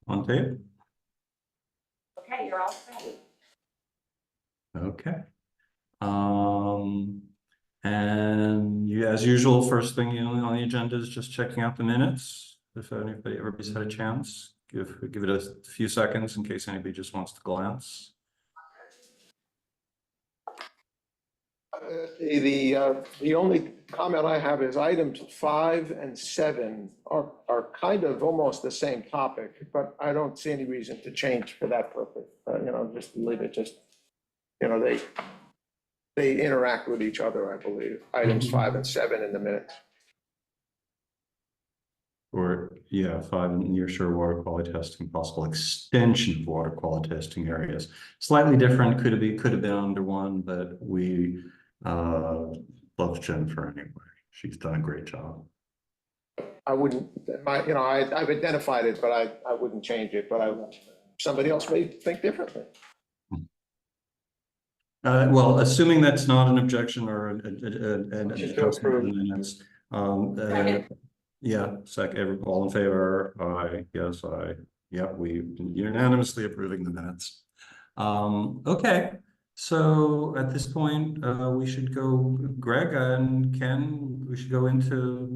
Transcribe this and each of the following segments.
On tape? Okay, you're all set. Okay. And you, as usual, first thing on the agenda is just checking out the minutes. If everybody's had a chance, give it a few seconds in case anybody just wants to glance. The only comment I have is items 5 and 7 are kind of almost the same topic, but I don't see any reason to change for that purpose. Just leave it, they interact with each other, I believe, items 5 and 7 in the minutes. Or, yeah, 5, near shore water quality testing, possible extension of water quality testing areas. Slightly different, could have been under 1, but we love Jennifer anyway. She's done a great job. I wouldn't, I've identified it, but I wouldn't change it, but somebody else may think differently. Well, assuming that's not an objection or an approve. minutes, Second. yeah, all in favor? Aye, yes, aye. Yep, we unanimously approving the minutes. Okay, so at this point, we should go, Greg and Ken, we should go into,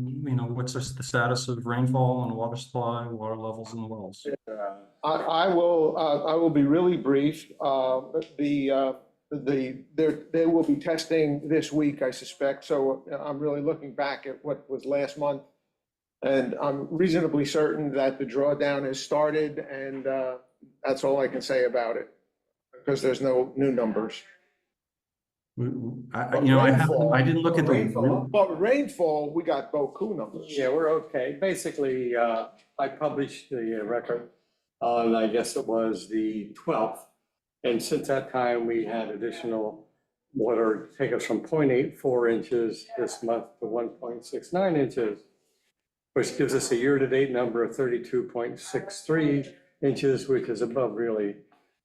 what's the status of rainfall and water supply, water levels in the wells. I will be really brief. They will be testing this week, I suspect. So I'm really looking back at what was last month, and I'm reasonably certain that the drawdown has started, and that's all I can say about it because there's no new numbers. I didn't look at the rainfall. But rainfall, we got Boku numbers. Yeah, we're okay. Basically, I published the record on, I guess it was the 12th. And since that time, we had additional water take us from 0.84 inches this month to 1.69 inches, which gives us a year-to-date number of 32.63 inches, which is above really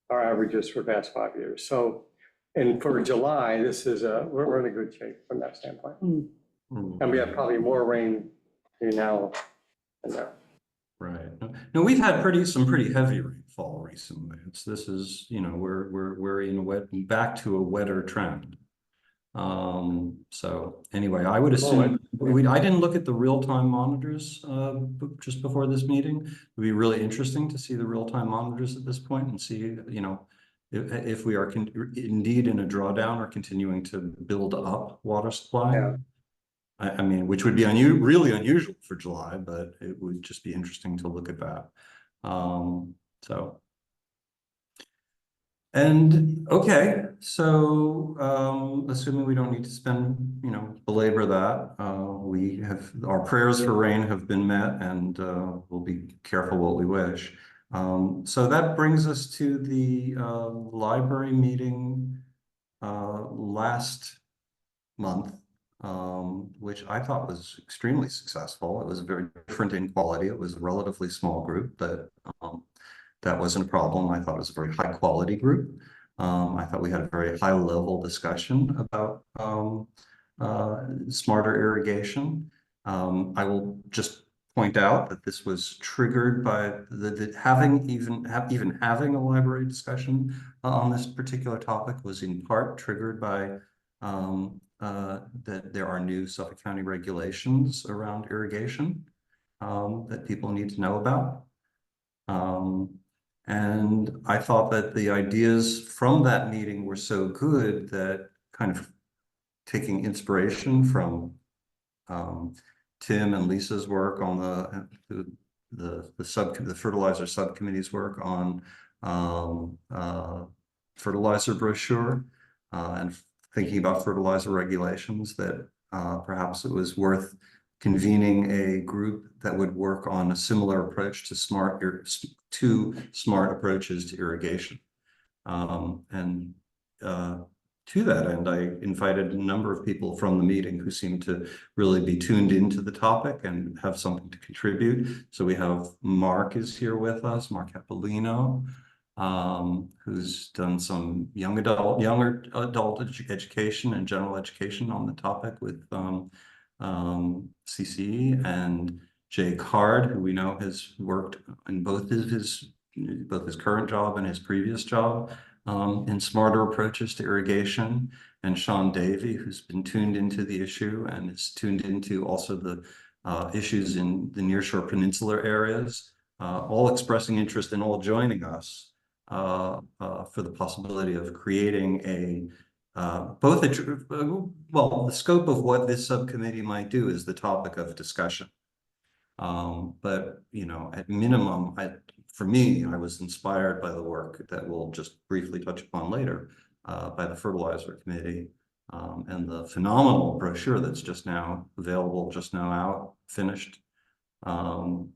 our averages for the past 5 years. So, and for July, we're in a good shape from that standpoint. And we have probably more rain now than that. Right. No, we've had some pretty heavy rainfall recently. This is, we're in back to a wetter trend. So anyway, I would assume I didn't look at the real-time monitors just before this meeting. It would be really interesting to see the real-time monitors at this point and see, if we are indeed in a drawdown or continuing to build up water supply. Yeah. I mean, which would be really unusual for July, but it would just be interesting to look at that. Okay, so assuming we don't need to belabor that, our prayers for rain have been met, and we'll be careful what we wish. So that brings us to the library meeting last month. Which I thought was extremely successful. It was very different in quality. It was a relatively small group, but that wasn't a problem. I thought it was a very high quality group. I thought we had a very high level discussion about smarter irrigation. I will just point out that this was triggered by even having a library discussion on this particular topic was in part triggered by that there are new Suffolk County regulations around irrigation that people need to know about. And I thought that the ideas from that meeting were so good that kind of taking inspiration from Tim and Lisa's work on the fertilizer subcommittee's work on fertilizer brochure and thinking about fertilizer regulations, that perhaps it was worth convening a group that would work on a similar approach to smart approaches to irrigation. To that end, I invited a number of people from the meeting who seemed to really be tuned into the topic and have something to contribute. So we have Mark is here with us, Mark Capolino, who's done some younger adult education and general education on the topic with CCE, and Jay Card, who we know has worked in both of his both his current job and his previous job, in smarter approaches to irrigation, and Sean Davey, who's been tuned into the issue and is tuned into also the issues in the nearshore peninsular areas, all expressing interest and all joining us for the possibility of creating a well, the scope of what this subcommittee might do is the topic of discussion. But, you know, at minimum, for me, I was inspired by the work that we'll just briefly touch upon later by the Fertilizer Committee and the phenomenal brochure that's just now available, just now out, finished on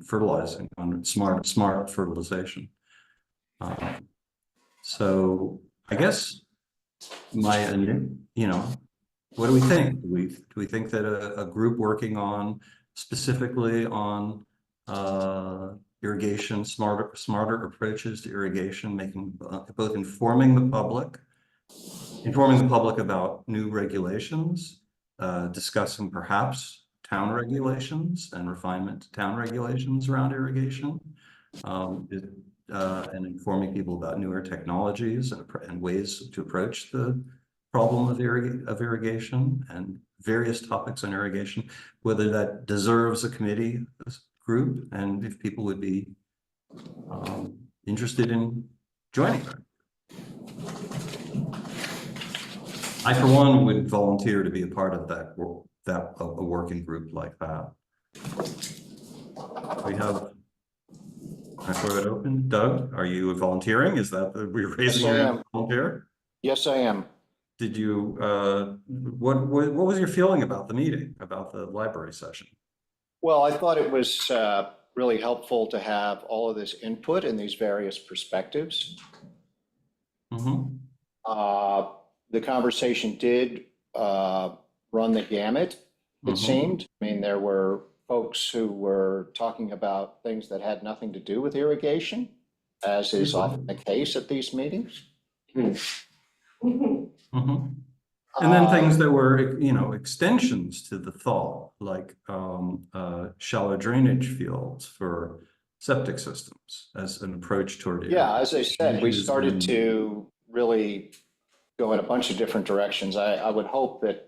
fertilizing, on smart fertilization. So I guess you know, what do we think? Do we think that a group working on specifically on irrigation, smarter approaches to irrigation, making both informing the public about new regulations, discussing perhaps town regulations and refinement to town regulations around irrigation, and informing people about newer technologies and ways to approach the problem of irrigation and various topics on irrigation, whether that deserves a committee group and if people would be interested in joining them. I, for one, would volunteer to be a part of a working group like that. We have. I throw it open. Doug, are you volunteering? Is that we're raising your hand to volunteer? Yes, I am. Did you what was your feeling about the meeting, about the library session? Well, I thought it was really helpful to have all of this input and these various perspectives. Mm-hmm. The conversation did run the gamut, it seemed. I mean, there were folks who were talking about things that had nothing to do with irrigation, as is often the case at these meetings. Mm-hmm. And then things that were, you know, extensions to the thought, like shallow drainage fields for septic systems as an approach toward it. Yeah, as I said, we started to really go in a bunch of different directions. I would hope that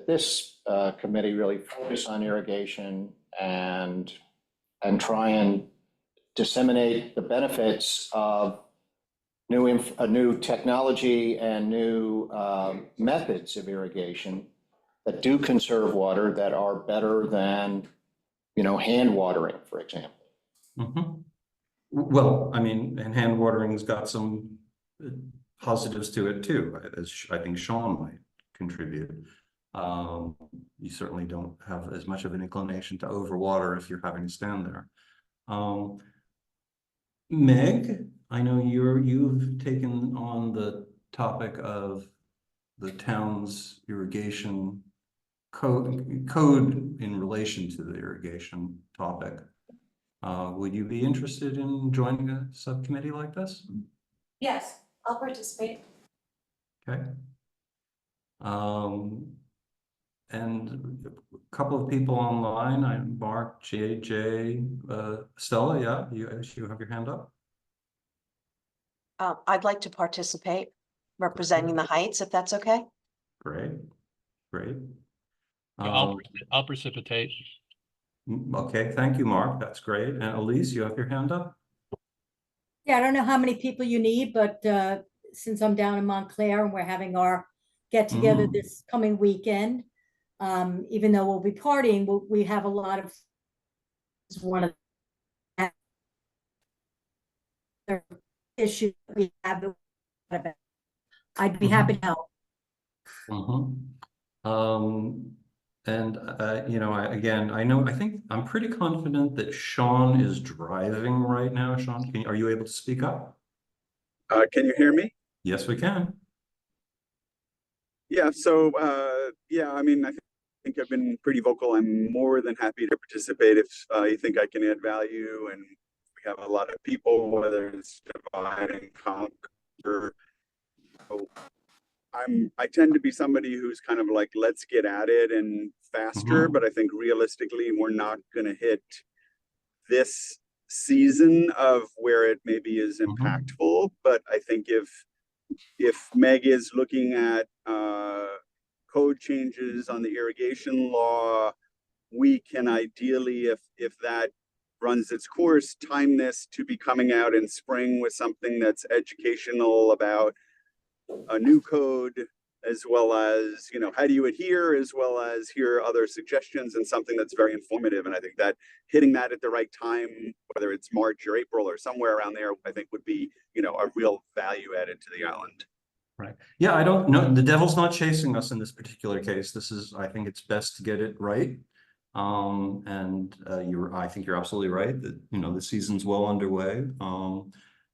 this committee really focus on irrigation and try and disseminate the benefits of new technology and new methods of irrigation that do conserve water, that are better than, you know, hand watering, for example. Mm-hmm. Well, I mean, and hand watering's got some positives to it too, as I think Sean might contribute. You certainly don't have as much of an inclination to overwater if you're having to stand there. Meg, I know you've taken on the topic of the town's irrigation code in relation to the irrigation topic. Would you be interested in joining a subcommittee like this? Yes, I'll participate. Okay. And a couple of people online. I'm Mark, JJ, Stella. Yeah, you have your hand up. I'd like to participate, representing the Heights, if that's okay. Great, great. Yeah, I'll precipitate. Okay, thank you, Mark. That's great. And Elise, you have your hand up? Yeah, I don't know how many people you need, but since I'm down in Montclair and we're having our get together this coming weekend, even though we'll be partying, we have a lot of one of the issues we have. I'd be happy to help. And you know, I think I'm pretty confident that Sean is driving right now. Sean, are you able to speak up? Can you hear me? Yes, we can. Yeah, so yeah, I mean, I think I've been pretty vocal. I'm more than happy to participate if you think I can add value, and we have a lot of people, whether it's divide and conquer. So I tend to be somebody who's kind of like, let's get at it and faster, but I think realistically, we're not going to hit this season of where it maybe is impactful, but I think if Meg is looking at code changes on the irrigation law, we can ideally, if that runs its course, time this to be coming out in spring with something that's educational about a new code, as well as, you know, how do you adhere, as well as hear other suggestions, and something that's very informative. And I think that hitting that at the right time, whether it's March or April or somewhere around there, I think would be, you know, a real value added to the island. Right. Yeah, I don't know. The devil's not chasing us in this particular case. This is, I think it's best to get it right. I think you're absolutely right that, you know, the season's well underway.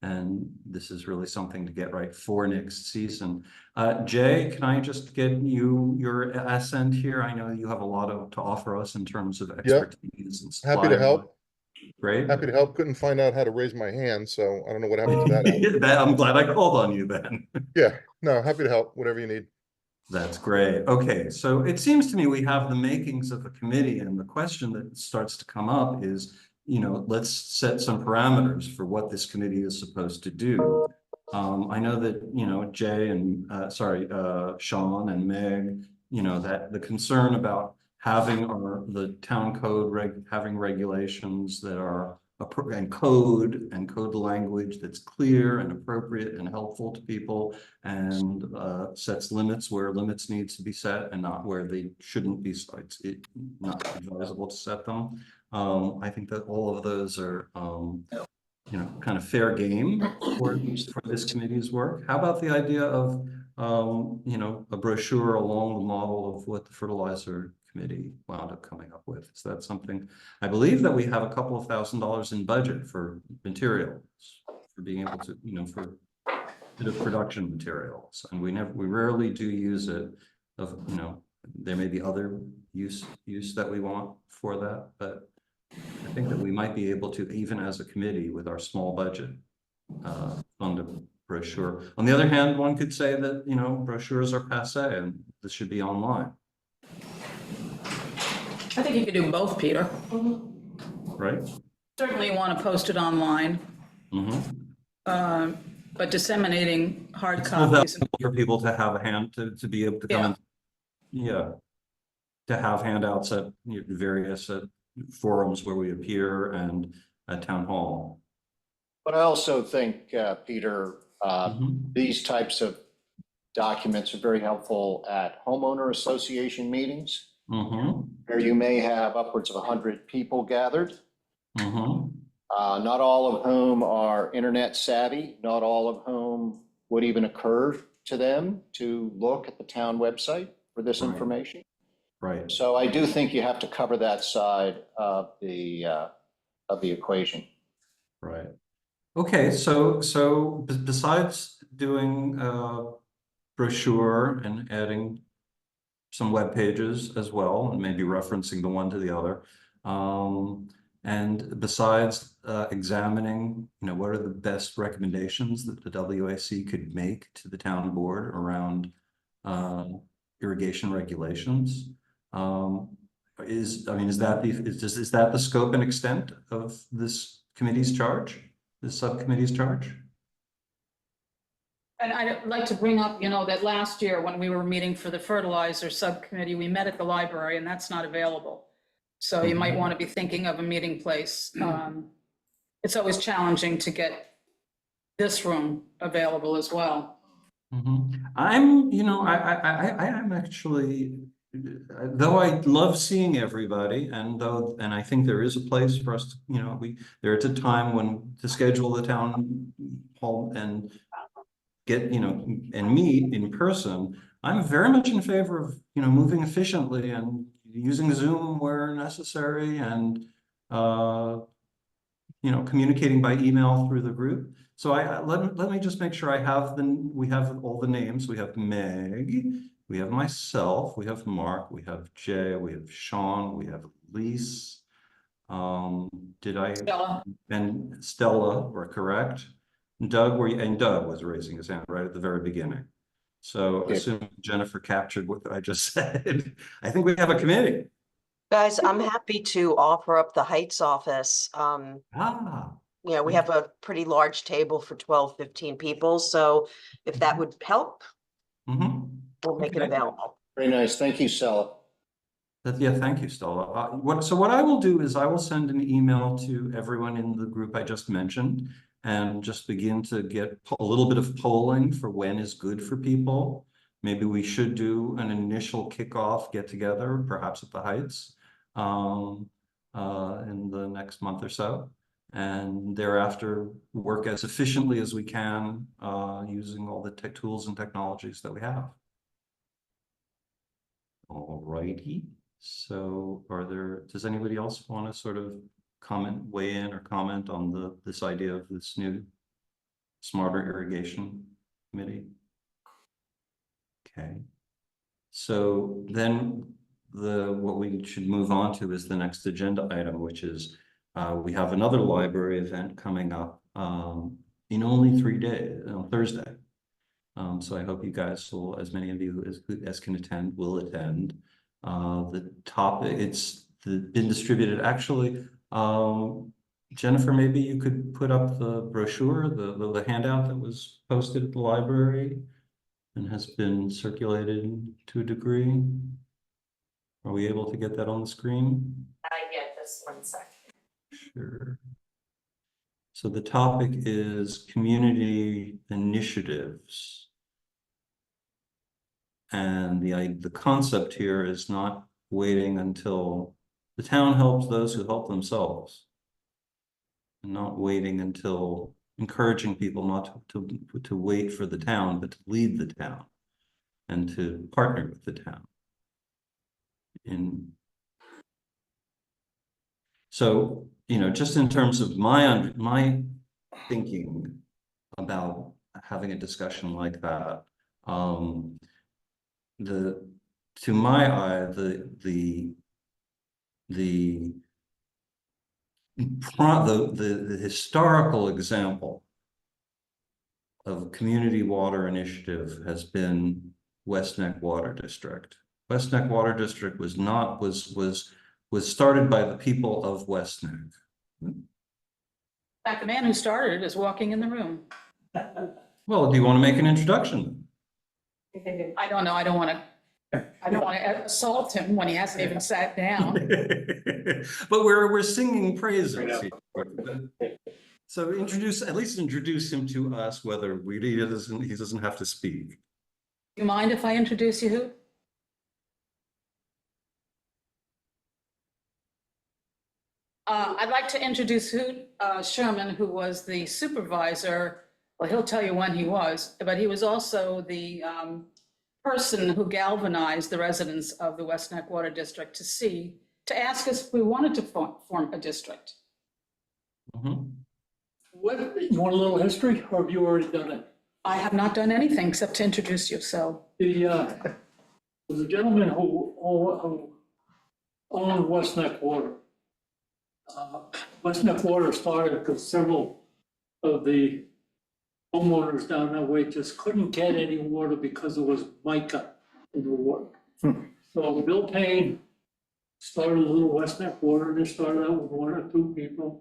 And this is really something to get right for next season. Jay, can I just get your assent here? I know you have a lot to offer us in terms of expertise and supply. Happy to help. Great. Happy to help. Couldn't find out how to raise my hand, so I don't know what happened to that. I'm glad I called on you then. Yeah, no, happy to help, whatever you need. That's great. Okay, so it seems to me we have the makings of a committee, and the question that starts to come up is, you know, let's set some parameters for what this committee is supposed to do. I know that, you know, Jay and Sean and Meg, you know, that the concern about having the town code having regulations that are and code language that's clear and appropriate and helpful to people, and sets limits where limits needs to be set and not where they shouldn't be. So it's not advisable to set them. I think that all of those are, you know, kind of fair game for this committee's work. How about the idea of, you know, a brochure along the model of what the fertilizer committee wound up coming up with? Is that something? I believe that we have a couple of $1,000s in budget for materials, for being able to, you know, for bit of production materials, and we rarely do use it. Of, you know, there may be other use that we want for that, but I think that we might be able to, even as a committee with our small budget, fund a brochure. On the other hand, one could say that, you know, brochures are passé and this should be online. I think you could do both, Peter. Right? Certainly you want to post it online, but disseminating hard copies. For people to have a hand, to be able to come to have handouts at various forums where we appear and at town hall. But I also think, Peter, these types of documents are very helpful at homeowner association meetings, where you may have upwards of 100 people gathered, not all of whom are internet savvy, not all of whom would even occur to them to look at the town website for this information. Right. So I do think you have to cover that side of the equation. Right. Okay. So besides doing a brochure and adding some web pages as well, and maybe referencing the one to the other, and besides examining, you know, what are the best recommendations that the WAC could make to the town board around irrigation regulations, is that the scope and extent of this committee's charge, this subcommittee's charge? And I'd like to bring up, you know, that last year when we were meeting for the fertilizer subcommittee, we met at the library, and that's not available. So you might want to be thinking of a meeting place. It's always challenging to get this room available as well. I'm, you know, I'm actually, though I love seeing everybody, and I think there is a place for us to, you know, there's a time when to schedule the town hall and get, you know, and meet in person. I'm very much in favor of, you know, moving efficiently and using Zoom where necessary, and you know, communicating by email through the group. So let me just make sure we have all the names. We have Meg, we have myself, we have Mark, we have Jay, we have Sean, we have Lise. Stella. And Stella were correct. Doug was raising his hand right at the very beginning. So assuming Jennifer captured what I just said, I think we have a committee. Guys, I'm happy to offer up the Heights office. We have a pretty large table for 12, 15 people, so if that would help, we'll make it Okay. available. Very nice. Thank you, Stella. Yeah, thank you, Stella. What I will do is I will send an email to everyone in the group I just mentioned and just begin to get a little bit of polling for when is good for people. Maybe we should do an initial kickoff get together, perhaps at the Heights, in the next month or so. And thereafter work as efficiently as we can, using all the tools and technologies that we have. All righty. So does anybody else want to sort of weigh in or comment on this idea of this new smarter irrigation committee? Okay. So then what we should move on to is the next agenda item, which is we have another library event coming up in only 3 days, on Thursday. So I hope you guys will, as many of you as can attend, will attend. The topic, it's been distributed. Actually, Jennifer, maybe you could put up the brochure, the handout that was posted at the library and has been circulated to a degree. Are we able to get that on the screen? I get this 1 second. Sure. So the topic is community initiatives. And the concept here is not waiting until the town helps those who help themselves. And not waiting until encouraging people not to wait for the town, but to lead the town and to partner with the town. So, just in terms of my thinking about having a discussion like that, to my eye, the historical example of community water initiative has been West Neck Water District. West Neck Water District was started by the people of West Neck. In fact, the man who started it is walking in the room. Well, do you want to make an introduction? I don't know. I don't want to assault him when he hasn't even sat down. But we're singing praises. So at least introduce him to us, whether he doesn't have to speak. Do you mind if I introduce you, Hoot? I'd like to introduce Hoot Sherman, who was the supervisor. Well, he'll tell you when he was, but he was also the person who galvanized the residents of the West Neck Water District to ask us if we wanted to form a district. What, you want a little history, or have you already done it? I have not done anything except to introduce you, so. Was a gentleman who owned West Neck Water. West Neck Water started because several of the homeowners down that way just couldn't get any water because there was mica in the water. So Bill Payne started a little West Neck Water, and they started out with 1 or 2 people.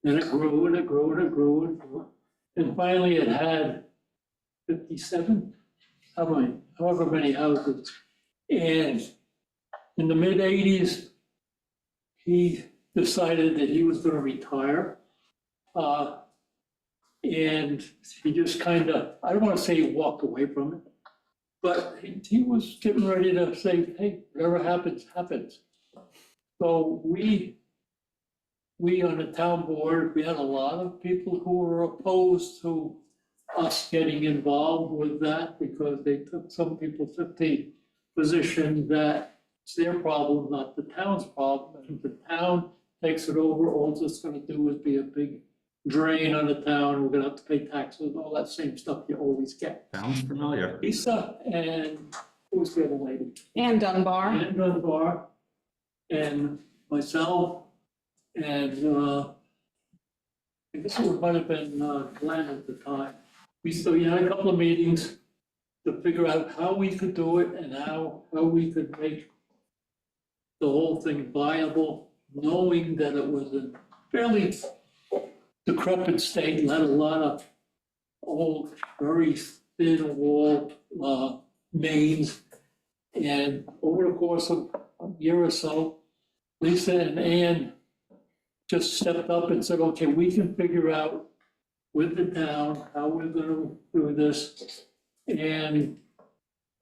Then it grew and it grew and it grew and grew. And finally it had 57, however many houses. And in the mid-80s, he decided that he was going to retire. And he just kind of, I don't want to say he walked away from it, but he was getting ready to say, hey, whatever happens, happens. So we on the town board, we had a lot of people who were opposed to us getting involved with that because some people took the position that it's their problem, not the town's problem. And if the town takes it over, all it's going to do is be a big drain on the town. We're going to have to pay taxes, all that same stuff you always get. Sounds familiar. Lisa and who was the other lady? Ann Dunbar. Ann Dunbar and myself and I guess it might have been Glenn at the time. We had a couple of meetings to figure out how we could do it and how we could make the whole thing viable, knowing that it was in fairly decrepit state, and had a lot of old, very thin wall, mains. And over the course of a year or so, Lisa and Ann just stepped up and said, okay, we can figure out with the town how we're gonna do this. And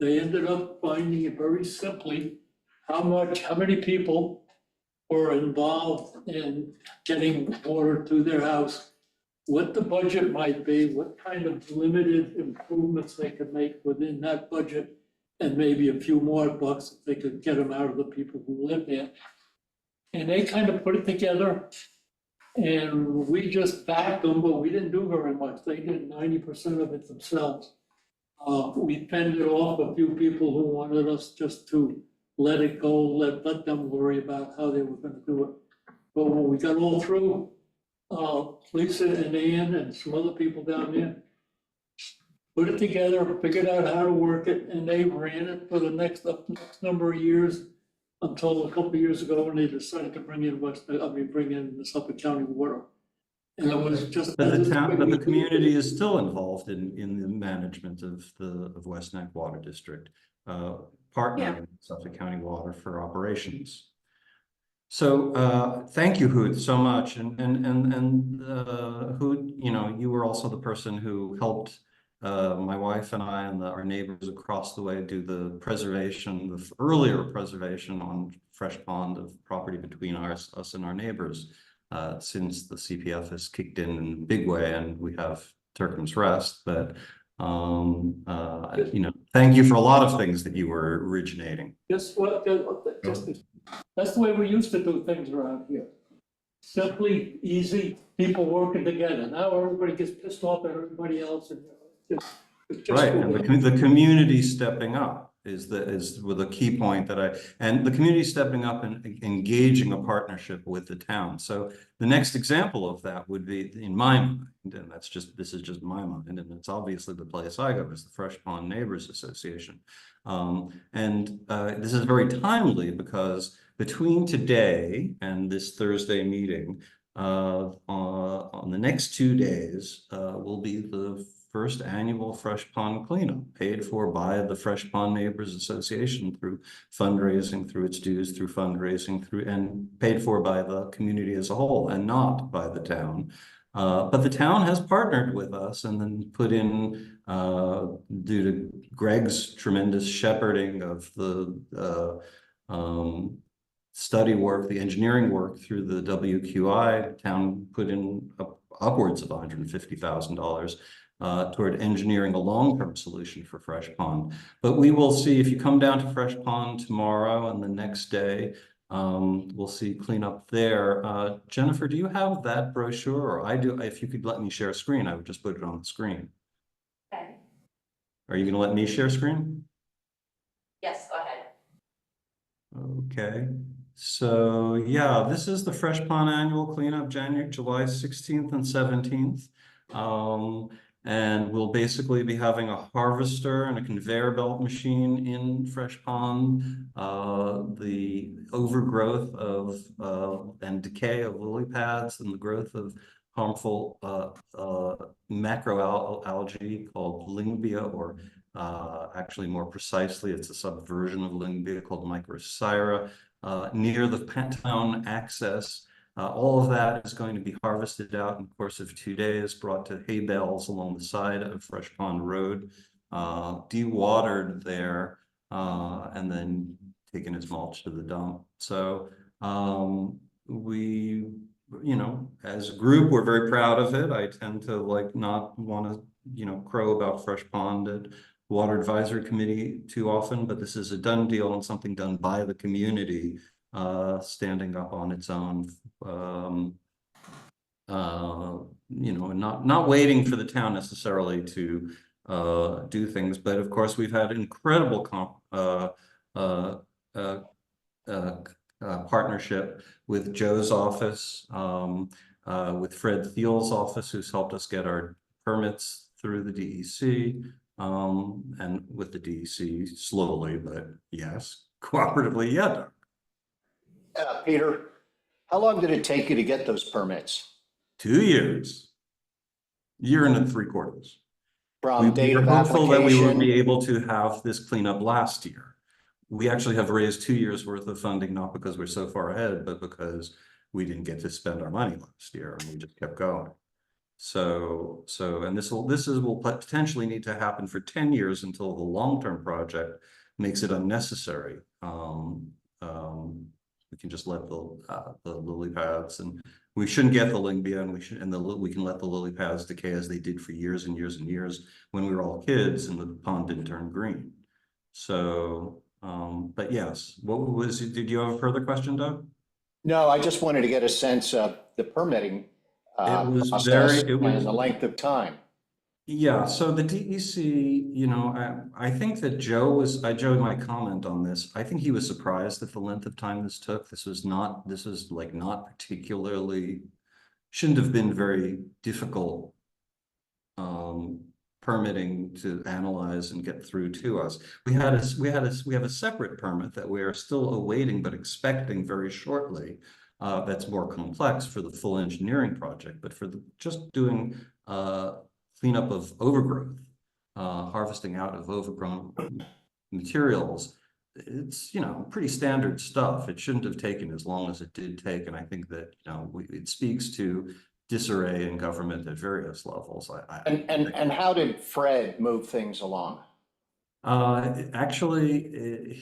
they ended up finding it very simply, how many people were involved in getting water to their house, what the budget might be, what kind of limited improvements they could make within that budget, and maybe a few more bucks if they could get them out of the people who live there. And they kind of put it together, and we just backed them, but we didn't do very much. They did 90% of it themselves. We fended off a few people who wanted us just to let it go, let them worry about how they were gonna do it. But when we got all through, Lisa and Ann and some other people down there put it together, figured out how to work it, and they ran it for the next number of years until a couple of years ago when they decided to bring in the Suffolk County Water. And it was just. But the community is still involved in the management of West Neck Water District, partnering with Suffolk County Water for operations. So thank you, Hoot, so much. And Hoot, you know, you were also the person who helped my wife and I and our neighbors across the way do the preservation, the earlier preservation on Fresh Pond of property between us and our neighbors. Since the CPF has kicked in a big way and we have Turkham's Rest, but you know, thank you for a lot of things that you were originating. That's the way we used to do things around here. Simply, easy, people working together. Now everybody gets pissed off at everybody else, and it's just Right, and the community stepping up is with a key point and the community stepping up and engaging a partnership with the town. So the next example of that would be, in my mind, and this is just my mind, and it's obviously the place I go, is the Fresh Pond Neighbors Association. This is very timely because between today and this Thursday meeting, on the next 2 days, will be the first annual Fresh Pond cleanup, paid for by the Fresh Pond Neighbors Association through fundraising, through its dues, through fundraising, and paid for by the community as a whole and not by the town. But the town has partnered with us and then put in, due to Greg's tremendous shepherding of the study work, the engineering work through the WQI, the town put in upwards of $150,000 toward engineering a long-term solution for Fresh Pond. But we will see, if you come down to Fresh Pond tomorrow and the next day, we'll see cleanup there. Jennifer, do you have that brochure, or I do? If you could let me share a screen, I would just put it on the screen. Okay. Are you going to let me share screen? Yes, go ahead. Okay. So yeah, this is the Fresh Pond Annual Cleanup, July 16th and 17th. And we'll basically be having a harvester and a conveyor belt machine in Fresh Pond. The overgrowth of and decay of lily pads and the growth of harmful macroalgae called Lyngbia, or actually more precisely, it's a subversion of Lyngbia called Microsyra, near the town access. All of that is going to be harvested out in the course of 2 days, brought to hay bales along the side of Fresh Pond Road, dewatered there, and then taken as mulch to the dump. So we, you know, as a group, we're very proud of it. I tend to not want to, you know, crow about Fresh Pond at Water Advisory Committee too often, but this is a done deal and something done by the community, standing up on its own, you know, and not waiting for the town necessarily to do things. But of course, we've had incredible partnership with Joe's office, with Fred Thiel's office, who's helped us get our permits through the DEC, and with the DEC slowly, but yes, cooperatively, yeah. Peter, how long did it take you to get those permits? 2 years. Year and 3/4. From We date were of hopeful that we would be application? able to have this cleanup last year. We actually have raised 2 years worth of funding, not because we're so far ahead, but because we didn't get to spend our money last year and we just kept going. And this will potentially need to happen for 10 years until the long-term project makes it unnecessary. We can just let the lily pads, and we shouldn't get the Lingbia, and we can let the lily pads decay as they did for years and years and years when we were all kids and the pond didn't turn green. So, but yes, did you have a further question, Doug? No, I just wanted to get a sense of the permitting process and the length of time. Yeah, so the DEC, you know, I think that Joe might comment on this. I think he was surprised at the length of time this took. This was not particularly, shouldn't have been very difficult permitting to analyze and get through to us. We have a separate permit that we are still awaiting but expecting very shortly. That's more complex for the full engineering project, but for just doing cleanup of overgrowth, harvesting out of overgrown materials, it's, you know, pretty standard stuff. It shouldn't have taken as long as it did take, and I think that, you know, it speaks to disarray in government at various levels. And how did Fred move things along? Actually,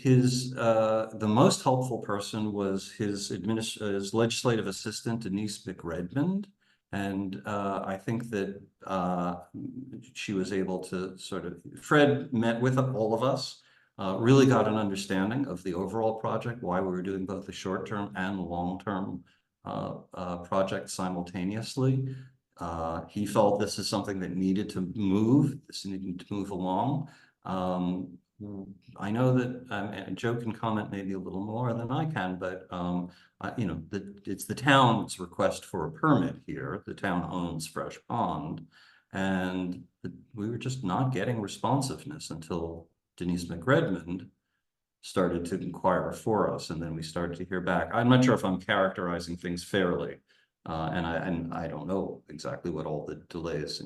the most helpful person was his legislative assistant, Denise McRedmond. And I think that she was able to Fred met with all of us, really got an understanding of the overall project, why we were doing both the short-term and long-term project simultaneously. He felt this is something that needed to move along. I know that Joe can comment maybe a little more than I can, but you know, it's the town's request for a permit here. The town owns Fresh Pond, and we were just not getting responsiveness until Denise McRedmond started to inquire for us, and then we started to hear back. I'm not sure if I'm characterizing things fairly, and I don't know exactly what all the delays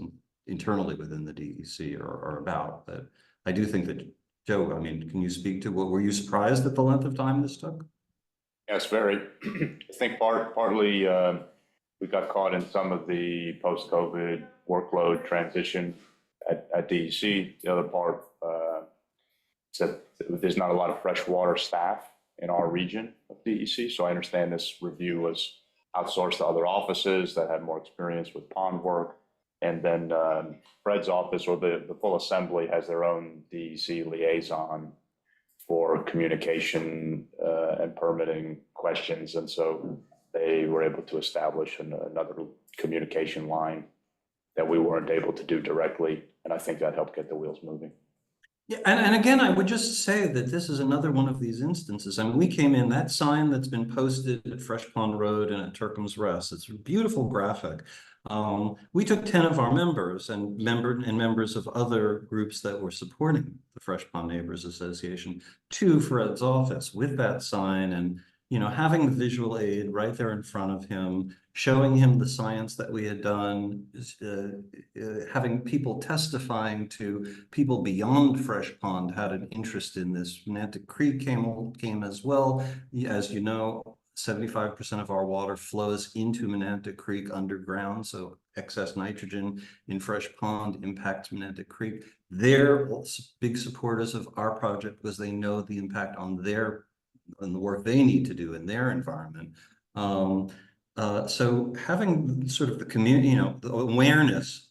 internally within the DEC are about, but I do think that, Joe, I mean, can you speak to were you surprised at the length of time this took? Yes, very. I think partly we got caught in some of the post-COVID workload transition at DEC. The other part is that there's not a lot of freshwater staff in our region of DEC. So I understand this review was outsourced to other offices that had more experience with pond work. And then Fred's office, or the full assembly, has their own DEC liaison for communication and permitting questions. And so they were able to establish another communication line that we weren't able to do directly. And I think that helped get the wheels moving. Yeah, and again, I would just say that this is another one of these instances. I mean, we came in, that sign that's been posted at Fresh Pond Road and at Turcom's Rest, it's a beautiful graphic. We took 10 of our members and members of other groups that were supporting the Fresh Pond Neighbors Association to Fred's office with that sign, and, you know, having the visual aid right there in front of him, showing him the science that we had done, having people testifying to people beyond Fresh Pond had an interest in this. Menantic Creek came as well. As you know, 75% of our water flows into Menantic Creek underground, so excess nitrogen in Fresh Pond impacts Menantic Creek. They're big supporters of our project because they know the impact on the work they need to do in their environment. So having sort of the community, you know, the awareness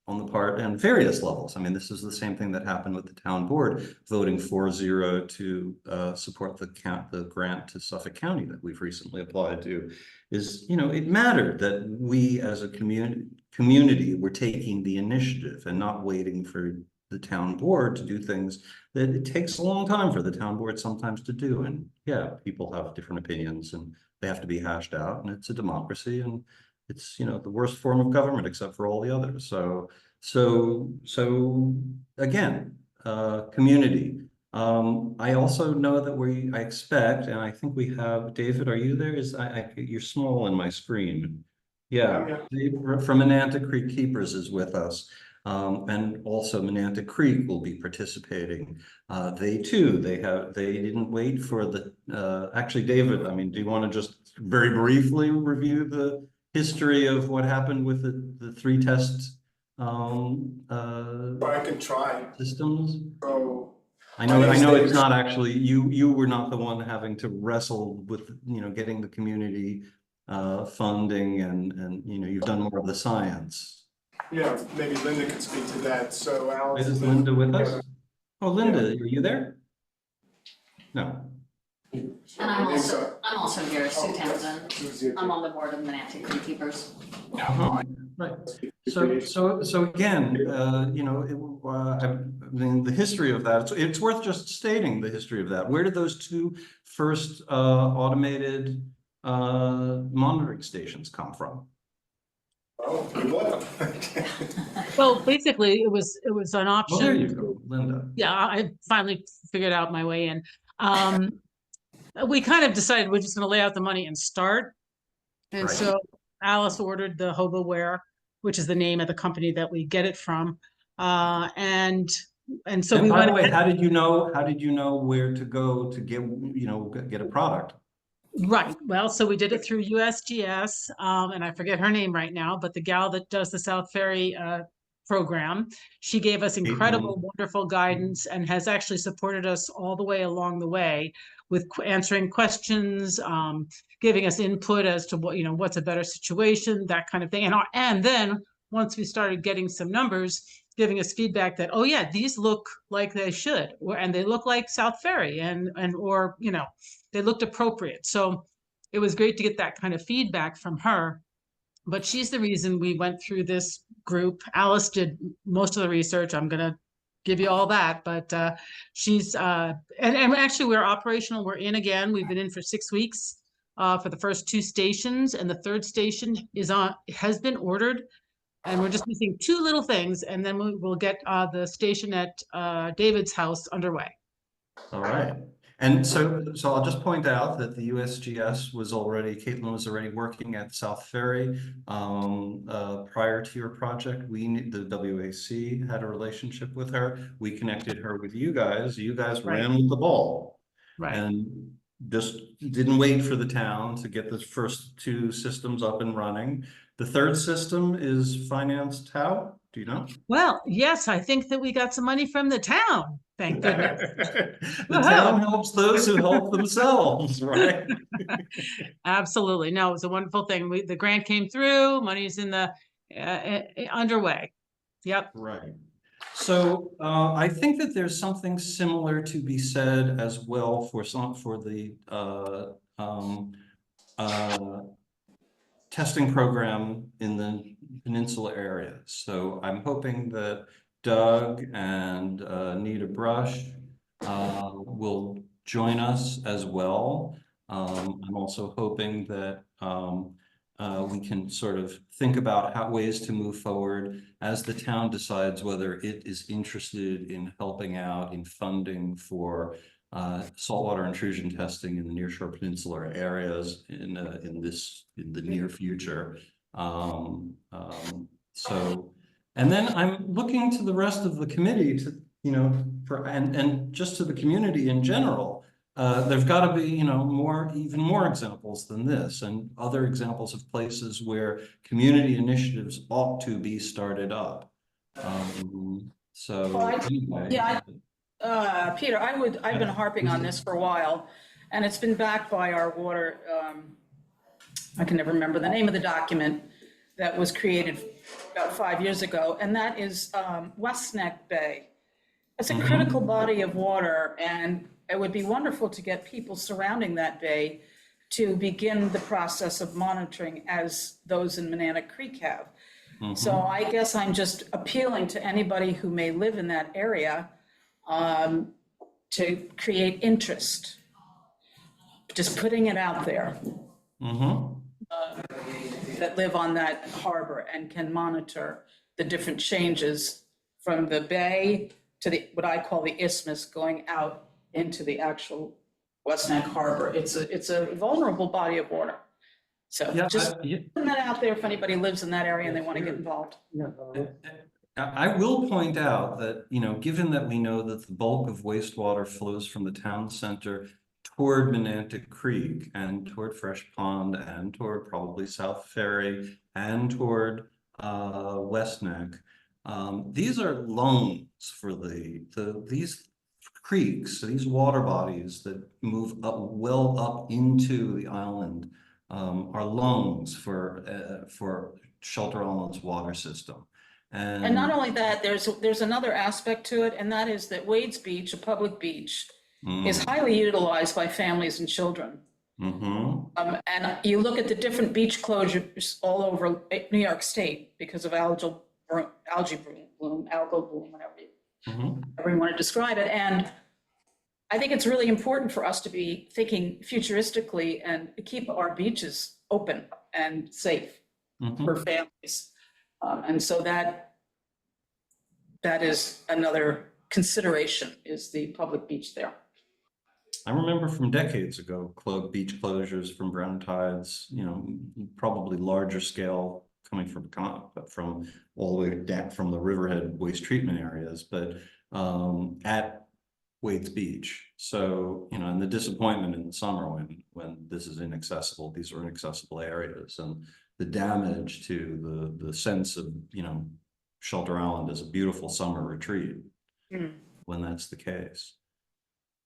on the part and various levels. I mean, this is the same thing that happened with the town board voting 4-0 to support the grant to Suffolk County that we've recently applied to. Is, you know, it mattered that we as a community were taking the initiative and not waiting for the town board to do things that it takes a long time for the town board sometimes to do. And yeah, people have different opinions and they have to be hashed out, and it's a democracy, and it's, you know, the worst form of government except for all the others. So again, community, I also know that I expect, and I think we have, David, are you there? You're small in my screen. Yeah, Dave from Menantic Creek Keepers is with us. And also Menantic Creek will be participating. They didn't wait for actually, David, I mean, do you want to just very briefly review the history of what happened with the 3 test I can try. systems? So I know it's not actually, you were not the one having to wrestle with, getting the community funding and, you've done more of the science. yeah, maybe Linda could speak to that. So Alice. Is Linda with us? Oh, Linda, are you there? No. And I'm also here, Sue Townsend. I'm on the board of the Menantic Creek Keepers. Oh, right. So again, I mean, the history of that, it's worth just stating the history of that. Where did those 2 first automated monitoring stations come from? Oh, good luck. Well, basically, it was an option. Oh, there you go, Linda. Yeah, I finally figured out my way in. We kind of decided we're just going to lay out the money and start. And Right. so Alice ordered the HoboWare, which is the name of the company that we get it from. And so And we by went. the way, how did you know where to go to get a product? Right. Well, so we did it through USGS, and I forget her name right now, but the gal that does the South Ferry program, she gave us incredible, wonderful guidance and has actually supported us all the way along the way with answering questions, giving us input as to what, what's a better situation, that kind of thing. And then once we started getting some numbers, giving us feedback that, oh yeah, these look like they should, and they look like South Ferry or they looked appropriate. So it was great to get that kind of feedback from her. But she's the reason we went through this group. Alice did most of the research. I'm going to give you all that. But she's, and actually we're operational. We're in again. We've been in for 6 weeks for the first 2 stations. And the 3rd station has been ordered. And we're just missing 2 little things. And then we'll get the station at David's house underway. All right. And so I'll just point out that the USGS Caitlin was already working at South Ferry prior to your project. The WAC had a relationship with her. We connected her with you guys. You guys ran with the ball. Right. And just didn't wait for the town to get the first 2 systems up and running. The 3rd system is financed how? Do you know? Well, yes, I think that we got some money from the town. Thank goodness. The town helps those who help themselves, right? Absolutely. No, it was a wonderful thing. The grant came through, money's in the underway. Yep. Right. So I think that there's something similar to be said as well for the testing program in the peninsula area. So I'm hoping that Doug and Nita Brush will join us as well. I'm also hoping that we can sort of think about ways to move forward as the town decides whether it is interested in helping out in funding for saltwater intrusion testing in the nearshore peninsular areas in the near future. And then I'm looking to the rest of the committee to, and just to the community in general. There've got to be, even more examples than this, and other examples of places where community initiatives ought to be started up. Anyway. Yeah, Peter, I've been harping on this for a while, and it's been backed by our water. I can never remember the name of the document that was created about 5 years ago, and that is West Neck Bay. It's a critical body of water, and it would be wonderful to get people surrounding that bay to begin the process of monitoring as those in Menantic Creek have. So I guess I'm just appealing to anybody who may live in that area to create interest. Just putting it out there. That live on that harbor and can monitor the different changes from the bay to the, what I call the isthmus going out into the actual West Neck Harbor. It's a vulnerable body of water. So Yeah, just putting that out there if anybody lives in that area and they want to get involved. I will point out that, you know, given that we know that the bulk of wastewater flows from the town center toward Menantic Creek and toward Fresh Pond and toward probably South Ferry and toward West Neck, these are lungs for these creeks, these water bodies that move up well up into the island, are lungs for Shelter Island's water system. And not only that, there's another aspect to it, and that is that Wade's Beach, a public beach, is highly utilized by families and children. And you look at the different beach closures all over New York State because of algal bloom, whatever you want to describe it. And I think it's really important for us to be thinking futuristically and keep our beaches open and safe for families. And so that is another consideration, is the public beach there. I remember from decades ago, beach closures from brown tides, you know, probably larger scale coming from all the way down from the Riverhead waste treatment areas, but at Wade's Beach. So, you know, and the disappointment in the summer when this is inaccessible, these are inaccessible areas, and the damage to the sense of, you know, Shelter Island as a beautiful summer retreat when that's the case.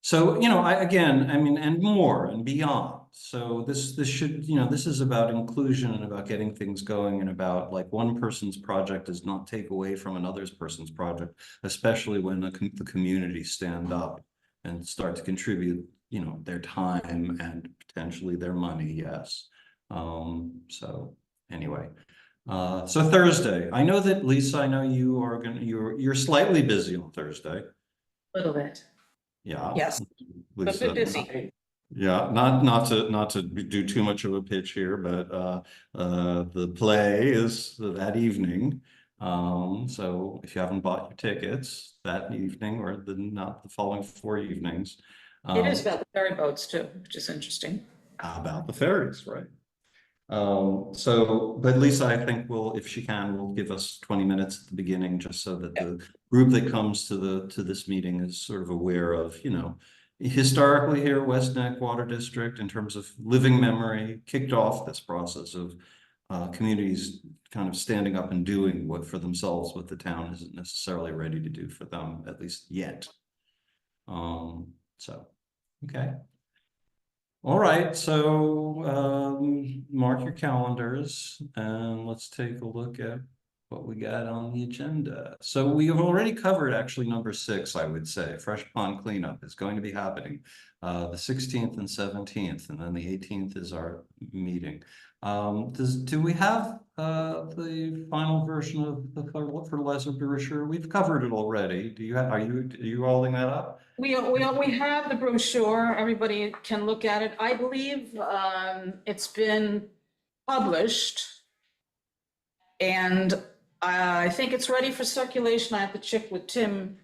So, you know, I mean, and more and beyond. So this should, you know, this is about inclusion and about getting things going and about, like, one person's project does not take away from another person's project, especially when the community stand up and start to contribute, you know, their time and potentially their money. Yes. So anyway, so Thursday, I know that Lisa, I know you are you're slightly busy on Thursday. A little bit. Yeah. Yes. But Lisa, busy. yeah, not to do too much of a pitch here, but the play is that evening. So if you haven't bought your tickets that evening or not the following 4 evenings. It is about the ferry boats too, which is interesting. About the ferries, right? So, but Lisa, I think if she can, will give us 20 minutes at the beginning, just so that the group that comes to this meeting is sort of aware of, you know, historically here, West Neck Water District, in terms of living memory, kicked off this process of communities kind of standing up and doing for themselves what the town isn't necessarily ready to do for them, at least yet. So, okay. All right, so mark your calendars and let's take a look at what we got on the agenda. So we have already covered actually number 6, I would say. Fresh Pond cleanup is going to be happening the 16th and 17th, and then the 18th is our meeting. Do we have the final version of the fertilizer brochure? We've covered it already. Do you have? Are you holding that up? We have the brochure. Everybody can look at it. I believe it's been published, and I think it's ready for circulation. I have to check with Tim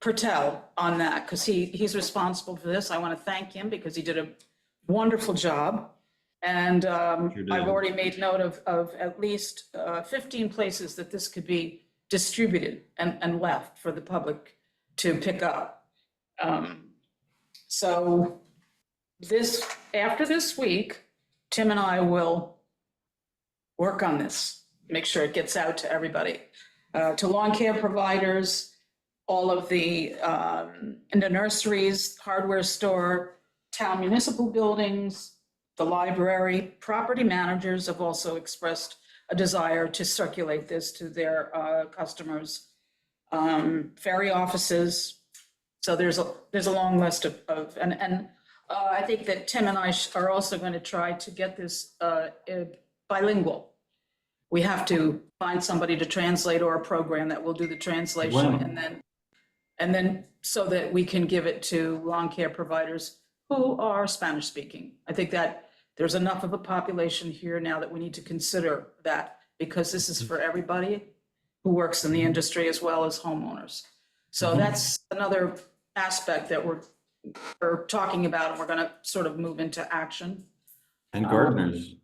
Pertel on that because he's responsible for this. I want to thank him because he did a wonderful job. And I've already made note of at least 15 places that this could be distributed and left for the public to pick up. So after this week, Tim and I will work on this, make sure it gets out to everybody, to lawn care providers, all of the nurseries, hardware store, town municipal buildings, the library. Property managers have also expressed a desire to circulate this to their customers, ferry offices. So there's a long list of I think that Tim and I are also going to try to get this bilingual. We have to find somebody to translate or a program that will do the translation. Wow. and then so that we can give it to lawn care providers who are Spanish speaking. I think that there's enough of a population here now that we need to consider that, because this is for everybody who works in the industry as well as homeowners. So that's another aspect that we're talking about, and we're gonna sort of move into action. And gardeners.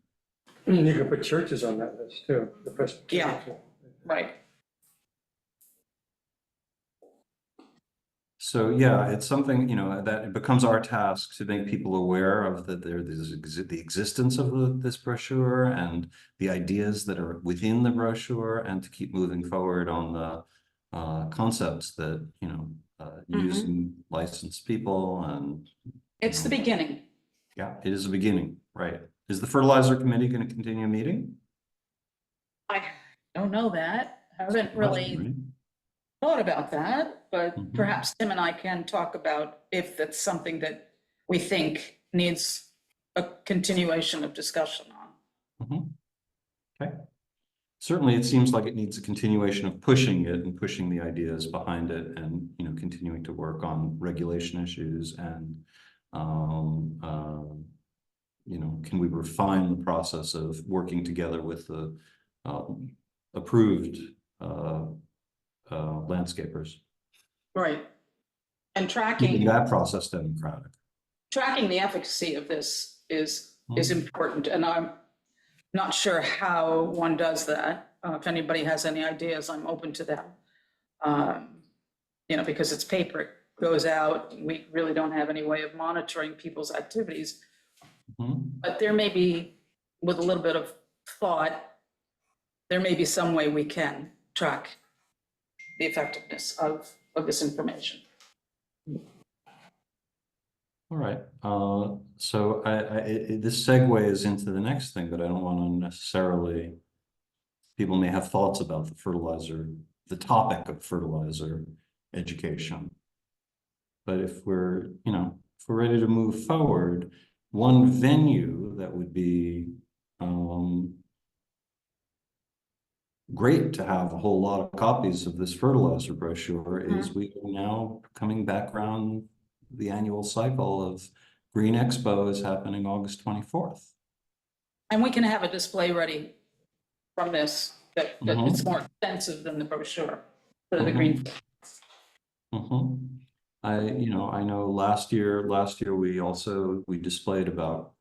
You could put churches on that list too. The Presbyterian. Yeah. Right. So yeah, it's something, you know, that it becomes our task to make people aware of that the existence of this brochure and the ideas that are within the brochure, and to keep moving forward on the concepts that, you know, using licensed people and. It's the beginning. Yeah, it is a beginning, right? Is the fertilizer committee going to continue meeting? I don't know that. I haven't really thought about that, but perhaps Tim and I can talk about if that's something that we think needs a continuation of discussion on. Okay. Certainly, it seems like it needs a continuation of pushing it and pushing the ideas behind it, and, you know, continuing to work on regulation issues and, you know, can we refine the process of working together with the approved landscapers? Right. And Keeping that process democratic. tracking the efficacy of this is important, and I'm not sure how one does that. If anybody has any ideas, I'm open to them. You know, because it's paper, it goes out, we really don't have any way of monitoring people's activities. But there may be, with a little bit of thought, there may be some way we can track the effectiveness of this information. All right. So this segues into the next thing, but I don't want to necessarily. People may have thoughts about the topic of fertilizer education. But if we're ready to move forward, one venue that would be great to have a whole lot of copies of this fertilizer brochure is we are now coming back around the annual cycle of Green Expo is happening August 24th. And we can have a display ready from this that it's more extensive than the brochure for the green. I know last year we displayed about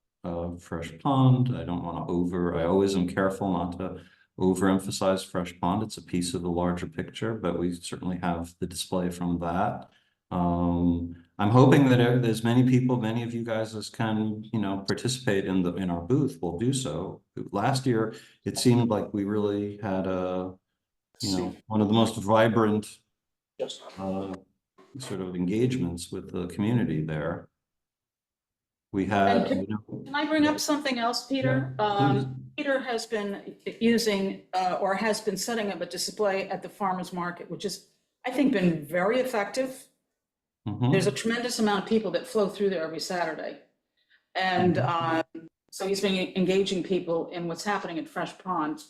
Fresh Pond. I always am careful not to overemphasize Fresh Pond. It's a piece of the larger picture, but we certainly have the display from that. I'm hoping that as many of you guys as can, participate in our booth will do so. Last year, it seemed like we really had one of the most vibrant sort of engagements with the community there. We had. Can I bring up something else, Peter? Peter has been using or has been setting up a display at the farmers market, which is, I think, been very effective. There's a tremendous amount of people that flow through there every Saturday. And so he's been engaging people in what's happening at Fresh Pond.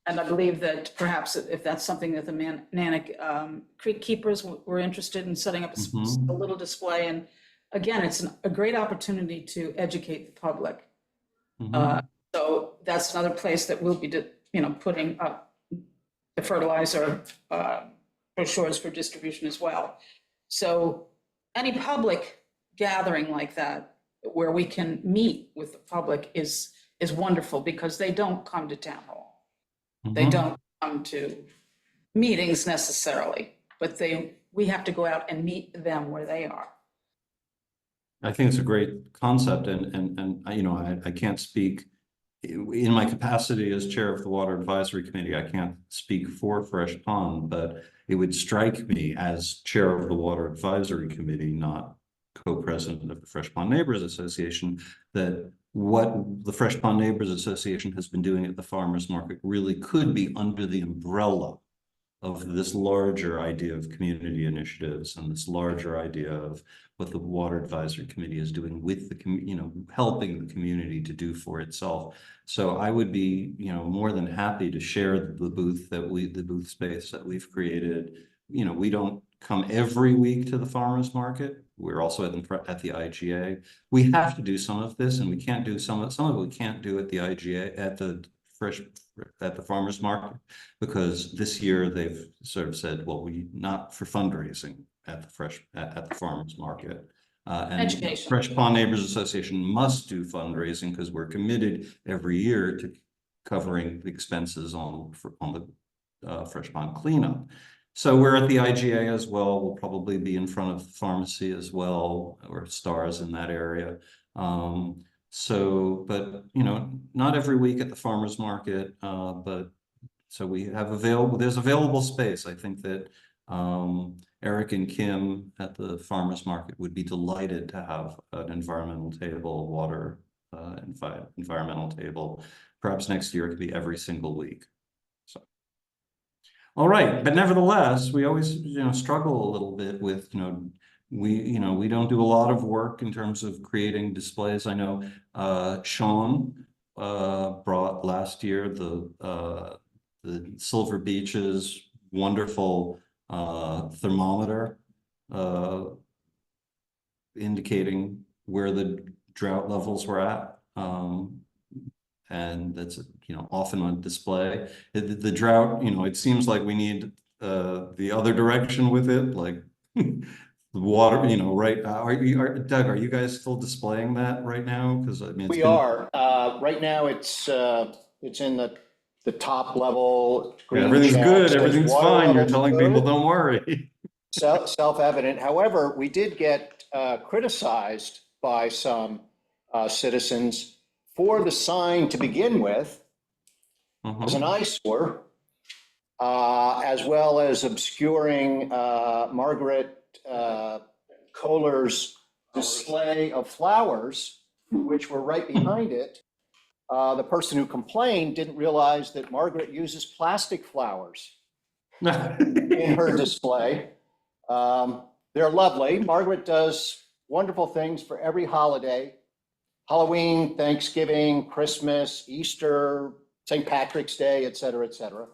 And I believe that perhaps if that's something that the Nanac Creek keepers were interested in setting up a little display. And again, it's a great opportunity to educate the public. So that's another place that we'll be, putting up the fertilizer brochures for distribution as well. So any public gathering like that, where we can meet with the public is wonderful, because they don't come to town hall. They don't come to meetings necessarily, but we have to go out and meet them where they are. I think it's a great concept, and I can't speak in my capacity as chair of the Water Advisory Committee. I can't speak for Fresh Pond, but it would strike me as chair of the Water Advisory Committee, not co-president of the Fresh Pond Neighbors Association, that what the Fresh Pond Neighbors Association has been doing at the farmers market really could be under the umbrella of this larger idea of community initiatives and this larger idea of what the Water Advisory Committee is doing with the helping the community to do for itself. So I would be, more than happy to share the booth space that we've created. We don't come every week to the farmers market. We're also at the IGA. We have to do some of this, and we can't do some of it. We can't do at the IGA, at the at the farmer's market, because this year they've sort of said, well, we not for fundraising at the farmer's market. And Education. Fresh Pond Neighbors Association must do fundraising because we're committed every year to covering the expenses on the Fresh Pond cleanup. So we're at the IGA as well. We'll probably be in front of the pharmacy as well, or stars in that area. But you know, not every week at the farmer's market, but so we have there's available space. I think that Eric and Kim at the farmer's market would be delighted to have an environmental table, water environmental table. Perhaps next year it could be every single week. So, all right, but nevertheless, we always struggle a little bit with we don't do a lot of work in terms of creating displays. I know Sean brought last year the Silver Beach's wonderful thermometer indicating where the drought levels were at. And that's often on display. The drought, it seems like we need the other direction with it, like the water, right? Doug, are you guys still displaying that right now? Because I mean, We are. Right now, it's in the top level. Yeah, everything's good. Everything's fine. You're telling people don't worry. Self-evident. However, we did get criticized by some citizens for the sign to begin with as an eyesore, as well as obscuring Margaret Kohler's display of flowers, which were right behind it. The person who complained didn't realize that Margaret uses plastic flowers in her display. They're lovely. Margaret does wonderful things for every holiday: Halloween, Thanksgiving, Christmas, Easter, St. Patrick's Day, et cetera, et cetera.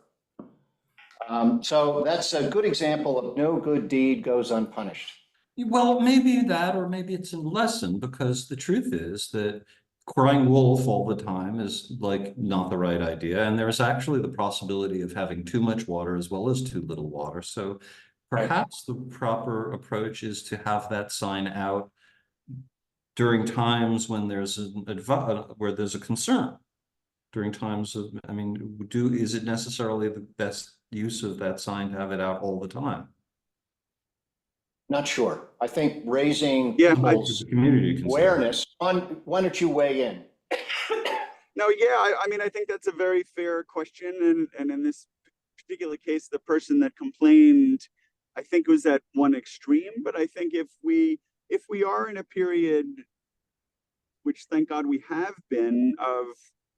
So that's a good example of no good deed goes unpunished. Well, maybe that, or maybe it's a lesson, because the truth is that crying wolf all the time is like not the right idea. And there's actually the possibility of having too much water as well as too little water. So perhaps the proper approach is to have that sign out during times when there's where there's a concern. During times of, is it necessarily the best use of that sign to have it out all the time? Not sure. I think raising people's awareness. Why don't you weigh in? No, yeah, I think that's a very fair question. And in this particular case, the person that complained, I think was at one extreme. But I think if we are in a period, which thank God we have been, of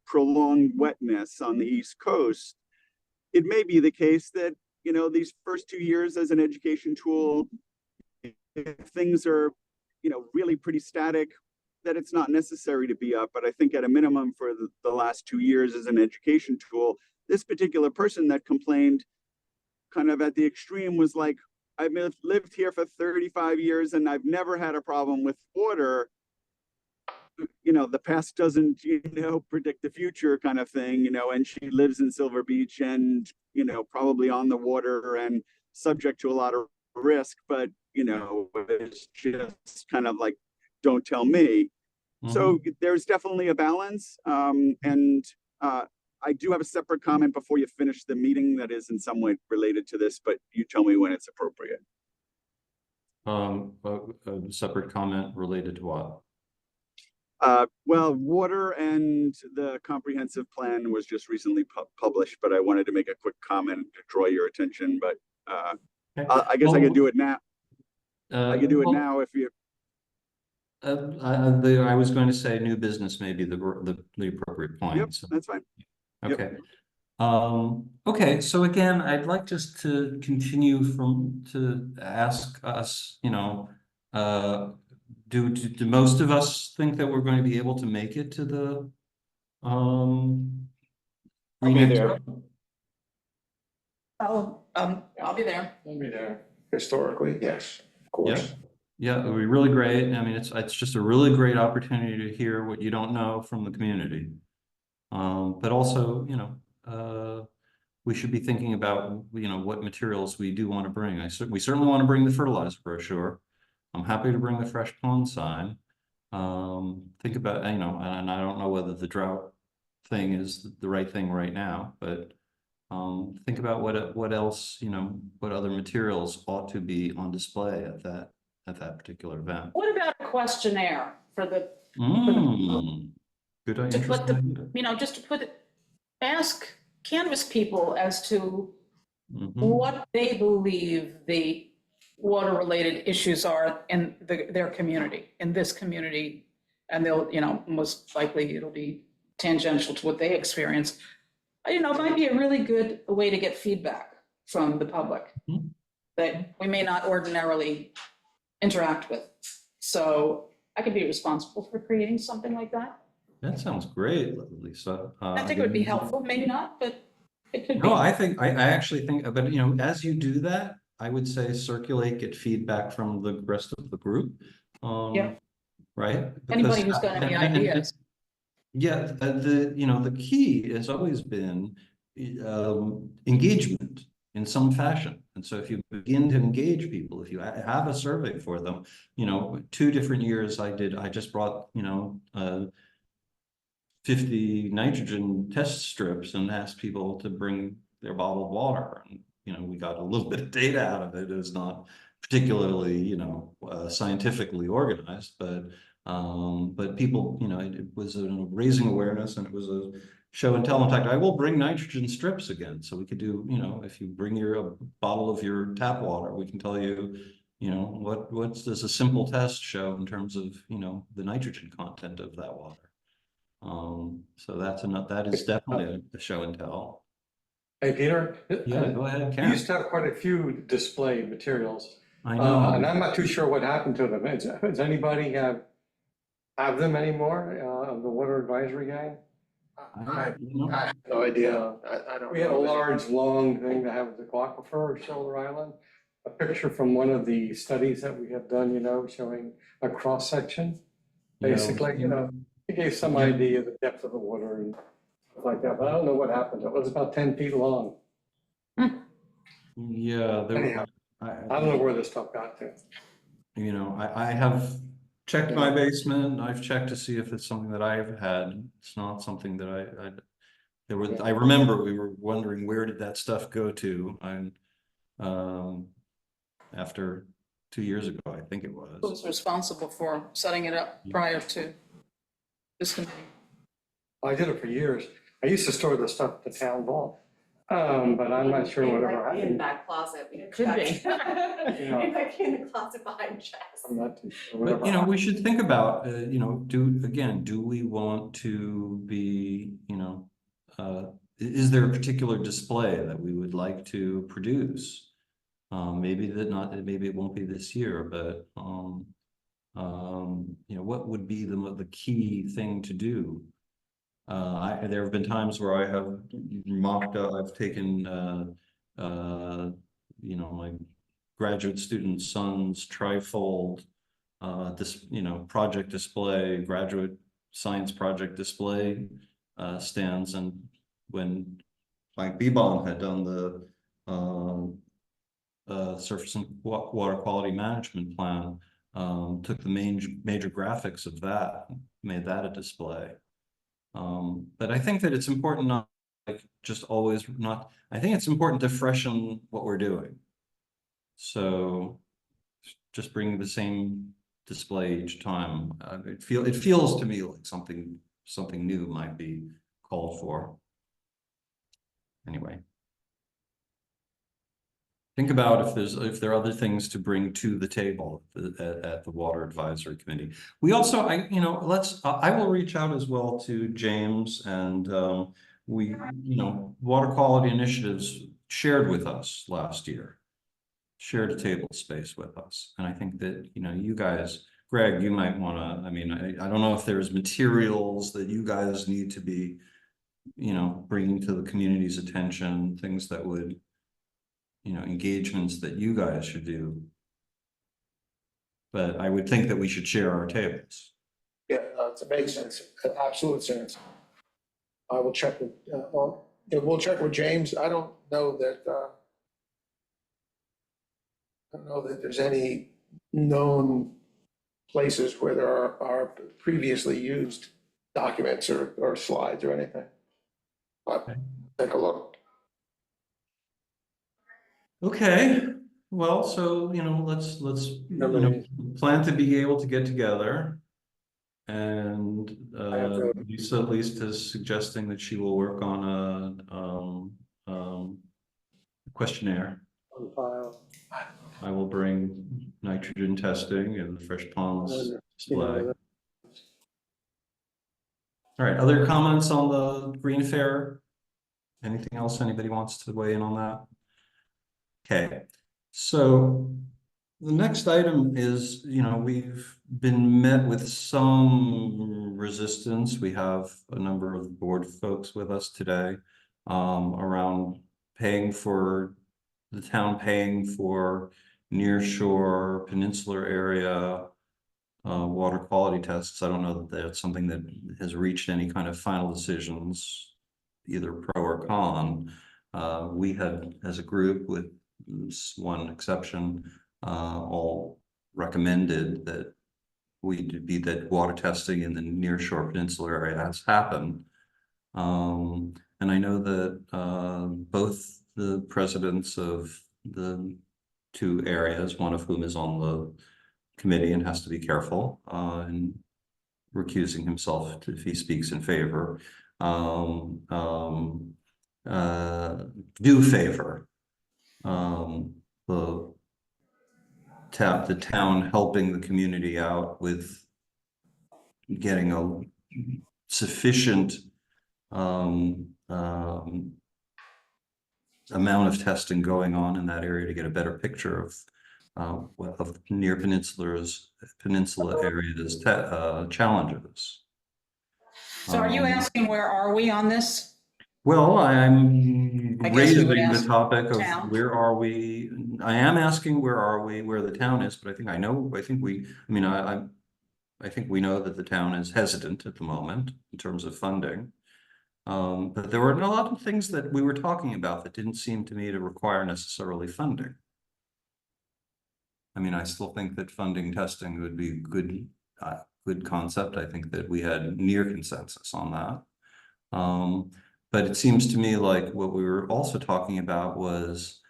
prolonged wetness on the East Coast, it may be the case that, these first 2 years as an education tool, if things are, really pretty static, that it's not necessary to be up. But I think at a minimum for the last 2 years as an education tool, this particular person that complained kind of at the extreme was like, I've lived here for 35 years and I've never had a problem with water. The past doesn't, predict the future kind of thing, and she lives in Silver Beach and, probably on the water and subject to a lot of risk, but, it's just kind of like, don't tell me. So there's definitely a balance. And I do have a separate comment before you finish the meeting that is in some way related to this, but you tell me when it's appropriate. A separate comment related to what? Well, water and the comprehensive plan was just recently published, but I wanted to make a quick comment to draw your attention, but I guess I could do it now. I could do it now if you... I was going to say new business may be the appropriate point. Yep, so. That's fine. Okay. Yep. Okay, so again, I'd like just to continue to ask us, do most of us think that we're going to be able to make it to the I'll be there. I'll be there. I'll be there. Historically, yes, of course. Yeah, it would be really great. It's just a really great opportunity to hear what you don't know from the community. But also, we should be thinking about, you know, what materials we do want to bring. We certainly want to bring the fertilizer brochure. I'm happy to bring the fresh pond sign. Think about, you know, and I don't know whether the drought thing is the right thing right now, but think about what else, you know, what other materials ought to be on display at that particular event. What about a questionnaire for the, Good to idea. put the, you know, just to put it, ask Canvas people as to what they believe the water-related issues are in their community, in this community. And they'll, you know, most likely it'll be tangential to what they experience. You know, it might be a really good way to get feedback from the public that we may not ordinarily interact with. So I could be responsible for creating something like that. That sounds great, Lisa. I think it would be helpful, maybe not, but it could be. No, I actually think, but you know, as you do that, I would say circulate, get feedback from the rest of the group. Yeah. Right? Anybody who's got any ideas. Yeah, you know, the key has always been engagement in some fashion. And so if you begin to engage people, if you have a survey for them, you know, 2 different years I just brought, you know, 50 nitrogen test strips and asked people to bring their bottled water. And, you know, we got a little bit of data out of it. It was not particularly, you know, scientifically organized, but people, you know, it was raising awareness, and it was a show and tell. In fact, I will bring nitrogen strips again, so we could do, you know, if you bring a bottle of your tap water, we can tell you, you know, what does a simple test show in terms of, you know, the nitrogen content of that water. So that is definitely a show and tell. Hey, Peter? Yeah, go ahead, We Karen. used to have quite a few display materials. I know. And I'm not too sure what happened to them. Does anybody have them anymore, the water advisory guy? I have no idea. I don't know. We had a large, long thing to have at the aquifer of Shoulder Island. A picture from one of the studies that we have done, you know, showing a cross section. Basically, you know, it gave some idea of the depth of the water and stuff like that, but I don't know what happened. It was about 10 feet long. Yeah, Anyhow, I don't know where this stuff got to. You know, I have checked my basement. I've checked to see if it's something that I've had. It's not something that I remember we were wondering, where did that stuff go to? And after 2 years ago, I think it was. Who was responsible for setting it up prior to this committee? I did it for years. I used to store the stuff at the town vault, but I'm not sure whatever In happened. that closet. It could be. It might be in the closet behind Jess. I'm not too sure. But, whatever you know, we happened. should think about, you know, do we want to be, you know, is there a particular display that we would like to produce? Maybe it won't be this year, but, you know, what would be the key thing to do? There have been times where I have mocked up, I've taken, you know, my graduate student son's trifold, you know, project display, graduate science project display, stands. And when Mike Bebon had done the surface and water quality management plan, took the major graphics of that, made that a display. But I think that it's important not like just always not, I think it's important to freshen what we're doing. So just bring the same display each time. It feels to me like something new might be called for. Anyway. Think about if there are other things to bring to the table at the Water Advisory Committee. We also, I will reach out as well to James, and Water Quality Initiatives shared with us last year, shared a table space with us. And I think that, you guys, Greg, you might want to, I don't know if there's materials that you guys need to be, bringing to the community's attention, things that would, engagements that you guys should do. But I would think that we should share our tables. Yeah, it makes sense, absolute sense. I will check with, Yeah, we'll check with James. I don't know that there's any known places where there are previously used documents or slides or anything. But take a look. Okay, well, so, let's, plan to be able to get together. And Lisa at least is suggesting that she will work on a questionnaire. I will bring nitrogen testing and the fresh ponds display. All right, other comments on the Green Fair? Anything else anybody wants to weigh in on that? Okay, so the next item is, we've been met with some resistance. We have a number of board folks with us today around the town paying for near shore peninsular area water quality tests. I don't know that that's something that has reached any kind of final decisions, either pro or con. We had, as a group, with one exception, all recommended that that water testing in the nearshore peninsular area has happened. And I know that both the presidents of the two areas, one of whom is on the committee and has to be careful in recusing himself if he speaks in favor, do favor the town helping the community out with getting a sufficient amount of testing going on in that area to get a better picture of near peninsula areas challenges. So are you asking where are we on this? Well, I'm I guess you would raising the ask topic of town. where are we? I am asking where are we, where the town is, but I think we know that the town is hesitant at the moment in terms of funding. But there were a lot of things that we were talking about that didn't seem to me to require necessarily funding. I mean, I still think that funding testing would be good concept. I think that we had near consensus on that. But it seems to me like what we were also talking about was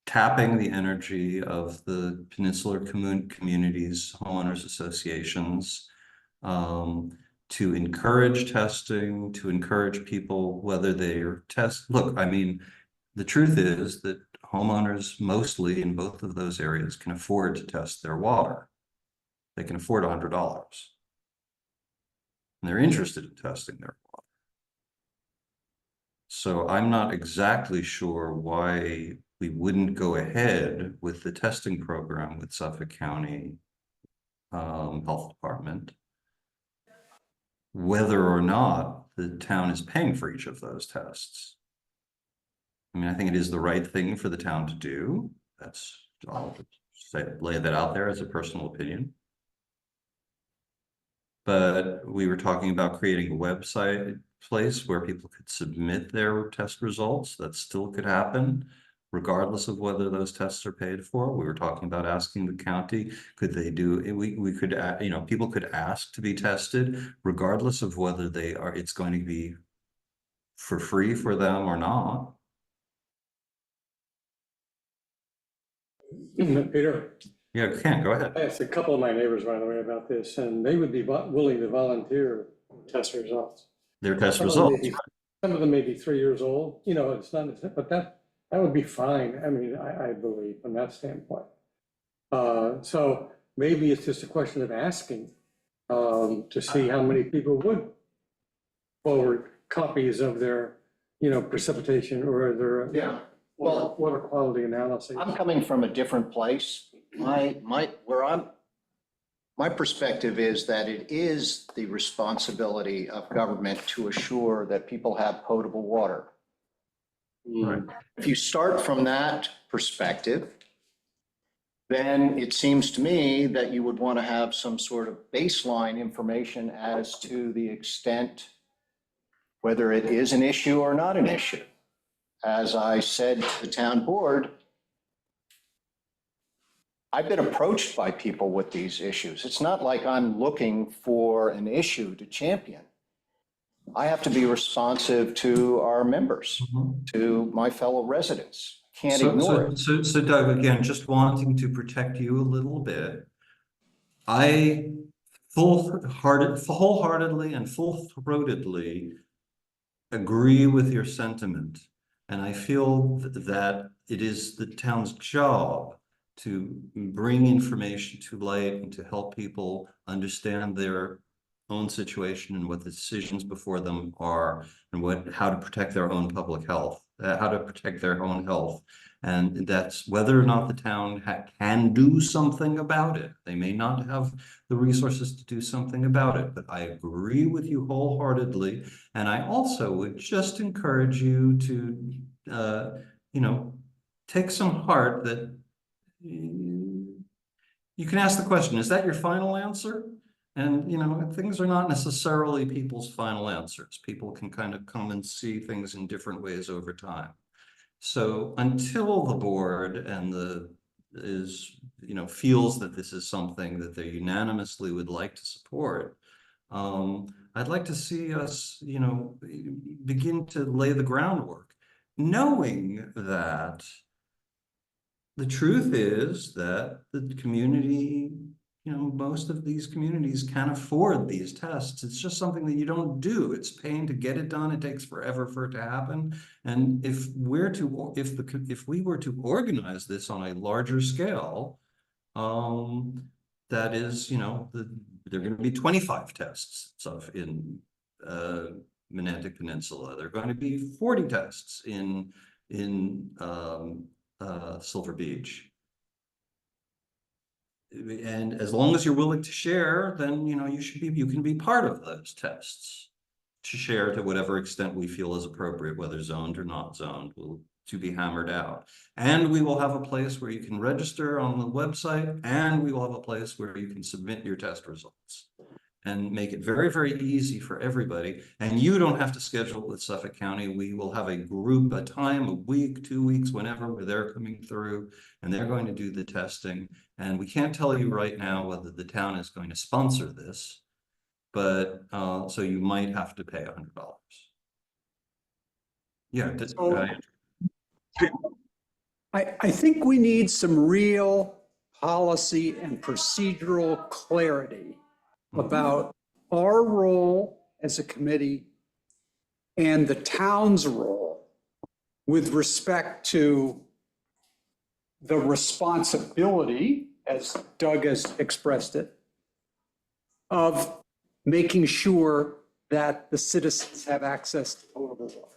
tapping the energy of the peninsular communities, homeowners associations, to encourage testing, to encourage people whether they're Look, I mean, the truth is that homeowners mostly in both of those areas can afford to test their water. They can afford $100. And they're interested in testing their water. So I'm not exactly sure why we wouldn't go ahead with the testing program with Suffolk County Health Department, whether or not the town is paying for each of those tests. I mean, I think it is the right thing for the town to do. I'll lay that out there as a personal opinion. But we were talking about creating a website place where people could submit their test results. That still could happen, regardless of whether those tests are paid for. We were talking about asking the county, could they do it? We could, people could ask to be tested, regardless of whether it's going to be for free for them or not. Peter? Yeah, Ken, go ahead. I asked a couple of my neighbors right away about this, and they would be willing to volunteer test results. Their test results. Some of them may be 3 years old, it's not, but that would be fine. I mean, I believe from that standpoint. So maybe it's just a question of asking to see how many people would forward copies of their, precipitation or their water quality analysis. I'm coming from a different place. My perspective is that it is the responsibility of government to assure that people have potable water. Right. If you start from that perspective, then it seems to me that you would want to have some sort of baseline information as to the extent whether it is an issue or not an issue. As I said to the town board, I've been approached by people with these issues. It's not like I'm looking for an issue to champion. I have to be responsive to our members, to my fellow residents. Can't ignore it. So Doug, again, just wanting to protect you a little bit, I wholeheartedly and full-throatedly agree with your sentiment. And I feel that it is the town's job to bring information to light and to help people understand their own situation and what the decisions before them are, and how to protect their own public health, how to protect their own health. And that's whether or not the town can do something about it. They may not have the resources to do something about it, but I agree with you wholeheartedly. And I also would just encourage you to, take some heart that you can ask the question, is that your final answer? And, things are not necessarily people's final answers. People can kind of come and see things in different ways over time. So until the board and feels that this is something that they unanimously would like to support, I'd like to see us, begin to lay the groundwork, knowing that the truth is that the community, most of these communities can't afford these tests. It's just something that you don't do. It's pain to get it done. It takes forever for it to happen. And if we were to organize this on a larger scale, that is, there are going to be 25 tests in Menantic Peninsula. There are going to be 40 tests in Silver Beach. And as long as you're willing to share, then you can be part of those tests, to share to whatever extent we feel is appropriate, whether zoned or not zoned, to be hammered out. And we will have a place where you can register on the website, and we will have a place where you can submit your test results, and make it very, very easy for everybody. And you don't have to schedule with Suffolk County. We will have a group, a time, a week, 2 weeks, whenever they're coming through, and they're going to do the testing. And we can't tell you right now whether the town is going to sponsor this, but so you might have to pay $100. Yeah. I think we need some real policy and procedural clarity about our role as a committee and the town's role with respect to the responsibility, as Doug has expressed it, of making sure that the citizens have access to potable water.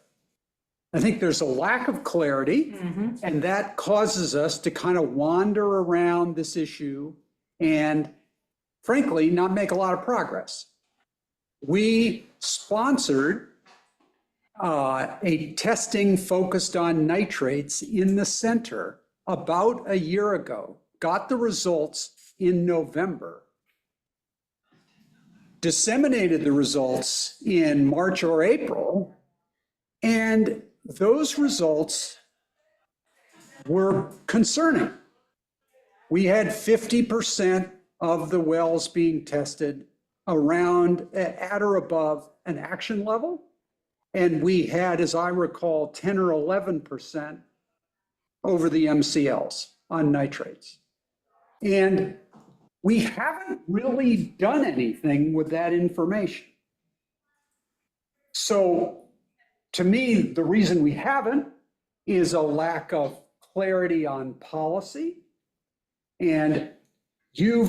I think there's a lack of clarity, and that causes us to kind of wander around this issue and, frankly, not make a lot of progress. We sponsored a testing focused on nitrates in the center about a year ago, got the results in November, disseminated the results in March or April, and those results were concerning. We had 50% of the wells being tested around at or above an action level. And we had, as I recall, 10 or 11% over the MCLs on nitrates. And we haven't really done anything with that information. So to me, the reason we haven't is a lack of clarity on policy. And you've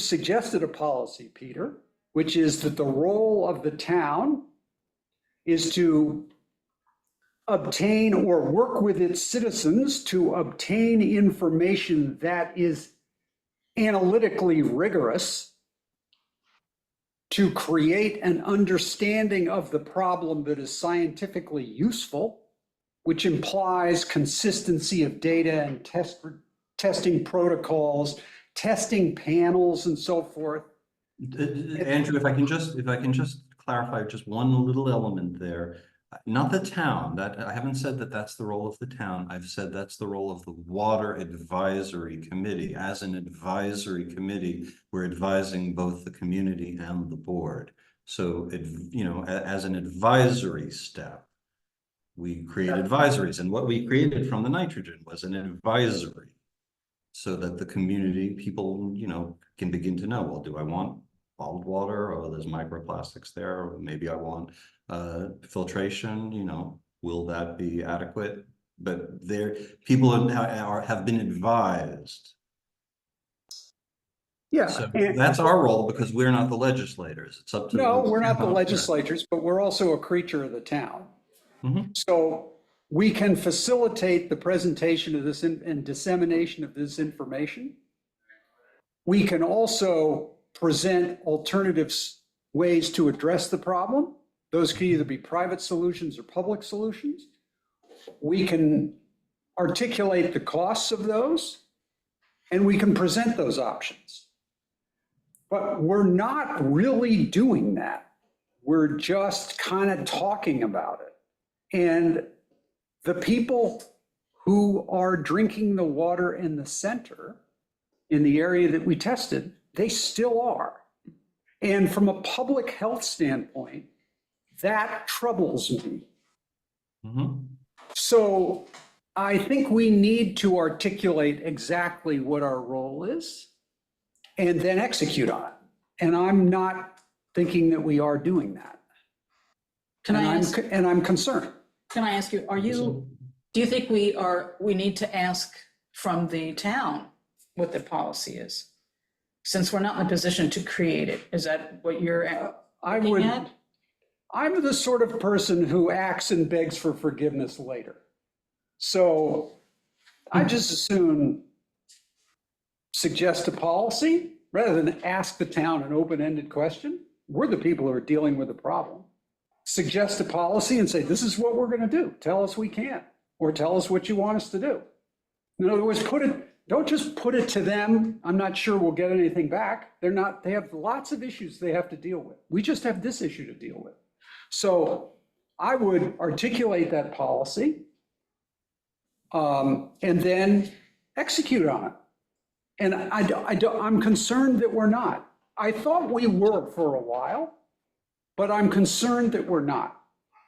suggested a policy, Peter, which is that the role of the town is to obtain or work with its citizens to obtain information that is analytically rigorous, to create an understanding of the problem that is scientifically useful, which implies consistency of data and testing protocols, testing panels, and so forth. Andrew, if I can just clarify just one little element there. Not the town, that, I haven't said that that's the role of the town. I've said that's the role of the Water Advisory Committee. As an advisory committee, we're advising both the community and the board. So, you know, as an advisory step, we create advisories, and what we created from the nitrogen was an advisory. So that the community, people, you know, can begin to know, well, do I want bottled water, or there's microplastics there, or maybe I want filtration, you know, will that be adequate? But there, people have been advised. Yeah. So and- that's our role, because we're not the legislators. It's up to. No, we're not the legislators, but we're also a creature of the town. So we can facilitate the presentation of this and dissemination of this information. We can also present alternatives, ways to address the problem. Those can either be private solutions or public solutions. We can articulate the costs of those, and we can present those options. But we're not really doing that. We're just kind of talking about it. And the people who are drinking the water in the center, in the area that we tested, they still are. And from a public health standpoint, that troubles me. So I think we need to articulate exactly what our role is and then execute on it. And I'm not thinking that we are doing that. And I'm concerned. Can I ask you, do you think we need to ask from the town what the policy is? Since we're not in a position to create it, is that what you're looking at? I'm the sort of person who acts and begs for forgiveness later. So I just as soon suggest a policy rather than ask the town an open-ended question. We're the people who are dealing with the problem. Suggest a policy and say, this is what we're going to do. Tell us we can't, or tell us what you want us to do. In other words, don't just put it to them. I'm not sure we'll get anything back. They have lots of issues they have to deal with. We just have this issue to deal with. So I would articulate that policy and then execute on it. And I'm concerned that we're not. I thought we were for a while, but I'm concerned that we're not.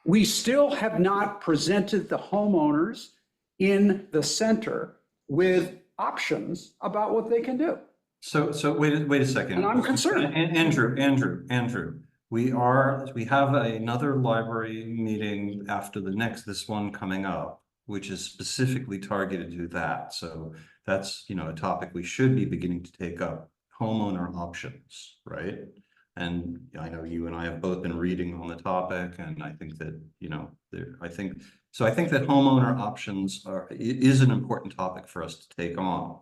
We still have not presented the homeowners in the center with options about what they can do. So wait a second. And I'm concerned. Andrew, we have another library meeting after this one coming up, which is specifically targeted to that. So that's, you know, a topic we should be beginning to take up, homeowner options, right? And I know you and I have both been reading on the topic, and I think that, you know, I think that homeowner options is an important topic for us to take on.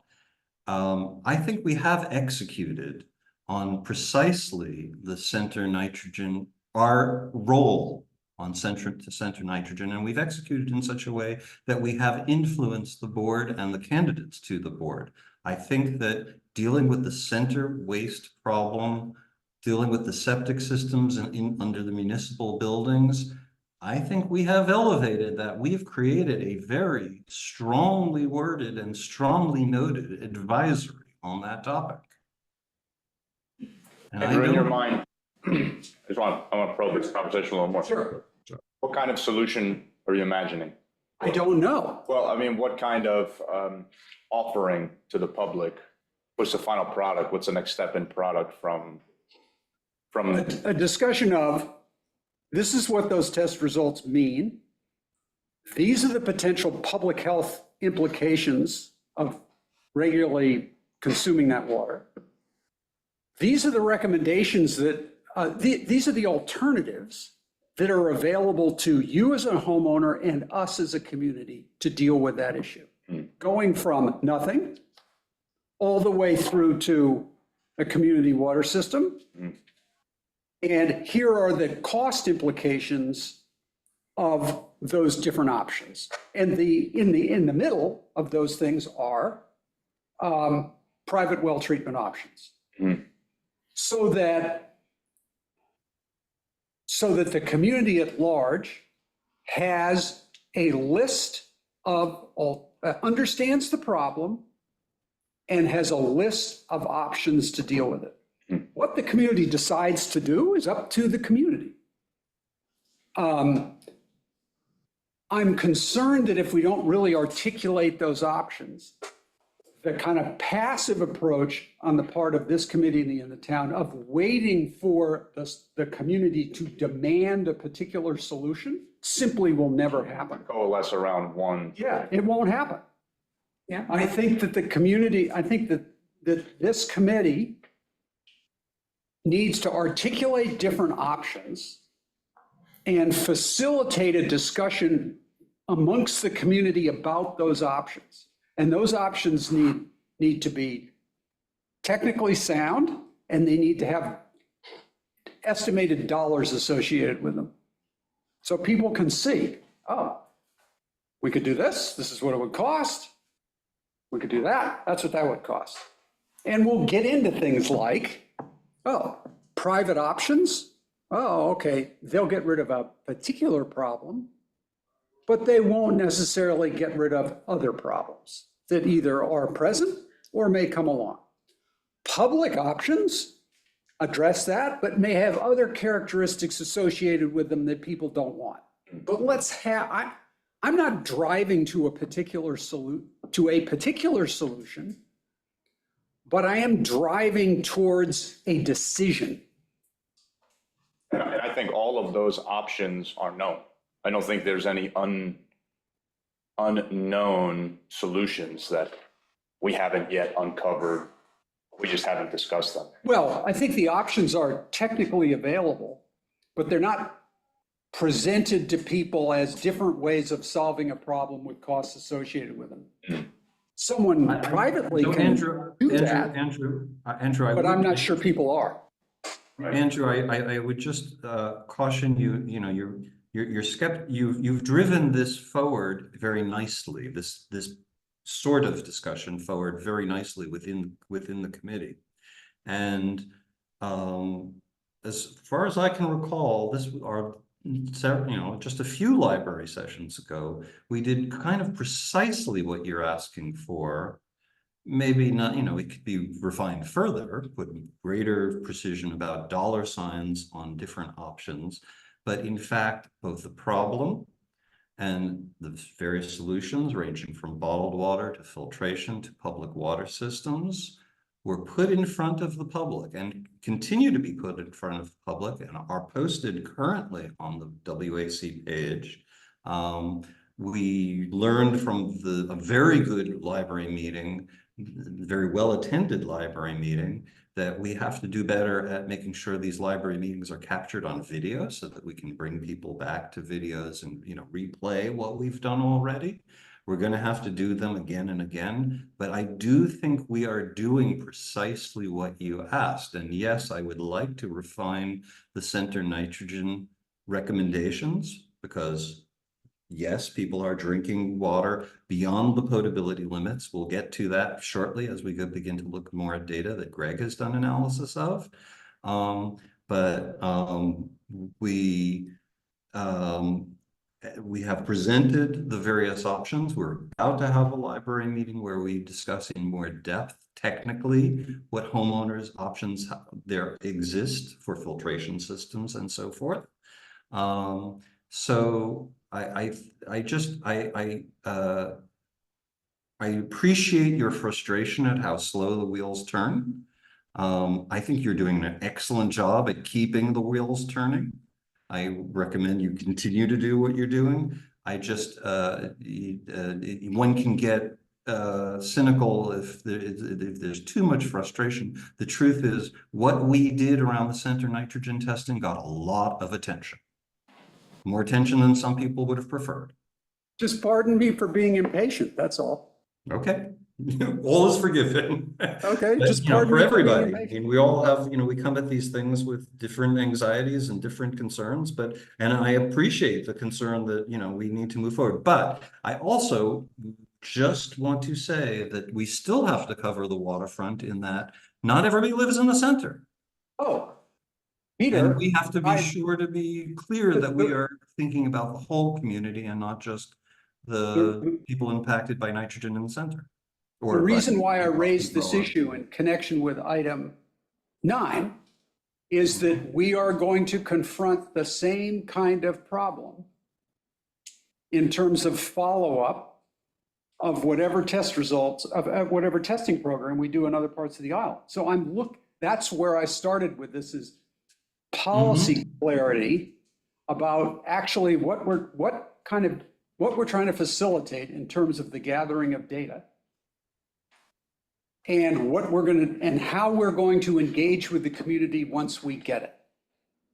I think we have executed on precisely the center nitrogen, our role on center to center nitrogen, and we've executed in such a way that we have influenced the board and the candidates to the board. I think that dealing with the center waste problem, dealing with the septic systems under the municipal buildings, I think we have elevated that. We've created a very strongly worded and strongly noted advisory on that topic. And Andrew, in your mind, I want to probe this conversation a little more. Sure. What kind of solution are you imagining? I don't know. Well, I mean, what kind of offering to the public? What's the final product? What's the next step in product from? A discussion of, this is what those test results mean. These are the potential public health implications of regularly consuming that water. These are the recommendations that, these are the alternatives that are available to you as a homeowner and us as a community to deal with that issue. Going from nothing all the way through to a community water system. And here are the cost implications of those different options. And in the middle of those things are private well treatment options. So that so that the community at large has a list of, understands the problem and has a list of options to deal with it. What the community decides to do is up to the community. I'm concerned that if we don't really articulate those options, the kind of passive approach on the part of this committee and the town of waiting for the community to demand a particular solution simply will never happen. Coalesce around one. Yeah, it won't happen. Yeah. I think that the community, I think that this committee needs to articulate different options and facilitate a discussion amongst the community about those options. And those options need to be technically sound, and they need to have estimated dollars associated with them. So people can see, oh, we could do this, this is what it would cost. We could do that, that's what that would cost. And we'll get into things like, oh, private options. Oh, okay, they'll get rid of a particular problem, but they won't necessarily get rid of other problems that either are present or may come along. Public options address that, but may have other characteristics associated with them that people don't want. But let's have, I'm not driving to a particular solution, but I am driving towards a decision. And I think all of those options are known. I don't think there's any unknown solutions that we haven't yet uncovered. We just haven't discussed them. Well, I think the options are technically available, but they're not presented to people as different ways of solving a problem with costs associated with them. Someone privately can do that, Andrew, but I'm not sure people are. Andrew, I would just caution you, you've driven this forward very nicely, this sort of discussion forward very nicely within the committee. And as far as I can recall, just a few library sessions ago, we did kind of precisely what you're asking for. Maybe not, it could be refined further, put greater precision about dollar signs on different options. But in fact, both the problem and the various solutions ranging from bottled water to filtration to public water systems were put in front of the public and continue to be put in front of the public and are posted currently on the WAC page. We learned from a very good library meeting, very well-attended library meeting, that we have to do better at making sure these library meetings are captured on video so that we can bring people back to videos and replay what we've done already. We're going to have to do them again and again, but I do think we are doing precisely what you asked. And yes, I would like to refine the center nitrogen recommendations because yes, people are drinking water beyond the potability limits. We'll get to that shortly as we begin to look more at data that Greg has done analysis of. We have presented the various options. We're about to have a library meeting where we discuss in more depth technically what homeowners options there exist for filtration systems and so forth. So I appreciate your frustration at how slow the wheels turn. I think you're doing an excellent job at keeping the wheels turning. I recommend you continue to do what you're doing. I just, one can get cynical if there's too much frustration. The truth is what we did around the center nitrogen testing got a lot of attention. More attention than some people would have preferred. Just pardon me for being impatient, that's all. Okay. All is forgiven. Okay, But, just pardon for me for being everybody. I impatient. mean, we all have, we come at these things with different anxieties and different concerns, and I appreciate the concern that, we need to move forward. But I also just want to say that we still have to cover the waterfront in that not everybody lives in the center. Oh, Peter, And we have to be I- sure to be clear that we are thinking about the whole community and not just the people impacted by nitrogen in the center. the Or by- reason why I raised this or- issue in connection with item 9 is that we are going to confront the same kind of problem in terms of follow-up of whatever test results, of whatever testing program we do in other parts of the island. So that's where I started with this, is policy clarity about actually what we're trying to facilitate in terms of the gathering of data. And and how we're going to engage with the community once we get it.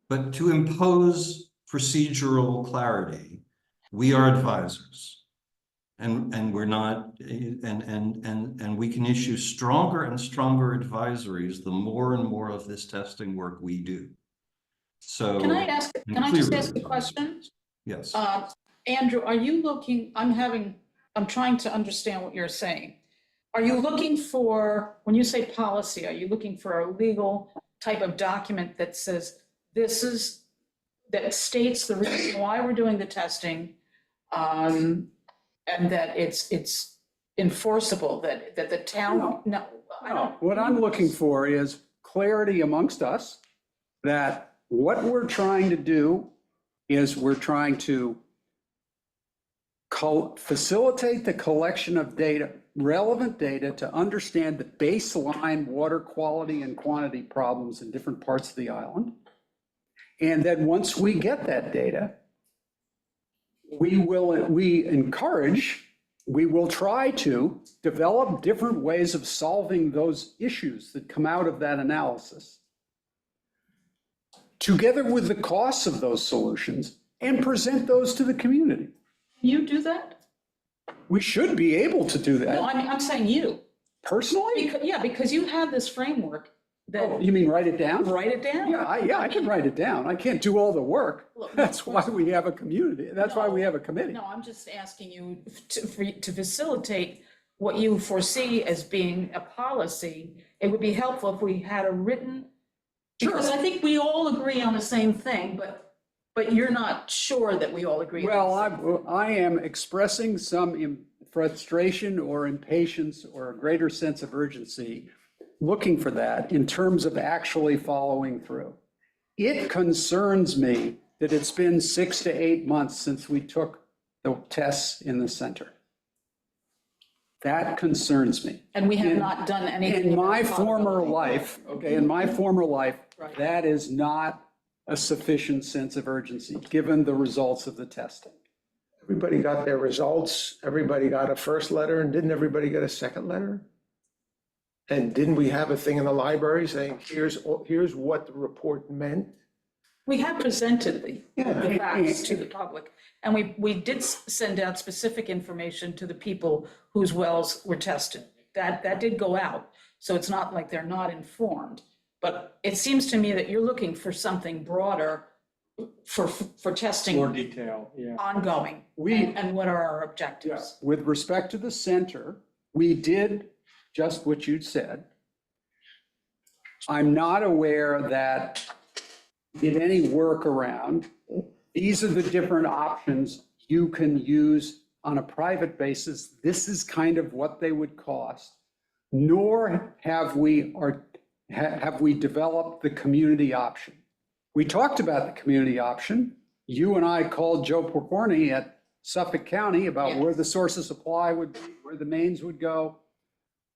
But to impose procedural clarity, we are advisors. And we're not, and we can issue stronger and stronger advisories the more and more of this testing work we do. So. Can I just ask a question? Yes. Andrew, are you looking, I'm trying to understand what you're saying. Are you looking for, when you say policy, are you looking for a legal type of document that says that states the reason why we're doing the testing, and that it's enforceable, that the town, no, I don't. What I'm looking for is clarity amongst us that what we're trying to do is we're trying to facilitate the collection of data, relevant data, to understand the baseline water quality and quantity problems in different parts of the island. And then once we get that data, we will try to develop different ways of solving those issues that come out of that analysis, together with the costs of those solutions, and present those to the community. You do that? We should be able to do that. No, I'm saying you. Personally? Because you have this framework that. Oh, you mean write it down? Write it down? Yeah, I can write it down. I can't do all the work. Look, That's why we have a community. That's why we have a committee. No, I'm just asking you to facilitate what you foresee as being a policy. It would be helpful if we had a written, because I think we all agree on the same thing, but you're not sure that we all agree. Well, I am expressing some frustration or impatience or a greater sense of urgency, looking for that in terms of actually following through. It concerns me that it's been 6 to 8 months since we took the tests in the center. That concerns me. And we have not done anything. In my about former accountability. life, Right. that is not a sufficient sense of urgency, given the results of the testing. Everybody got their results, everybody got a first letter, and didn't everybody get a second letter? And didn't we have a thing in the library saying, here's what the report meant? We have presented the Yeah. facts to the public, and we did send out specific information to the people whose wells were tested. That did go out, so it's not like they're not informed. But it seems to me that you're looking for something broader for testing. More detail, yeah. Ongoing, and what are our objectives? With respect to the center, we did just what you'd said. I'm not aware that did any workaround. These are the different options you can use on a private basis. This is kind of what they would cost, nor have we developed the community option. We talked about the community option. You and I called Joe Pokorny at Suffolk County about where the source of supply would be, where the mains would go.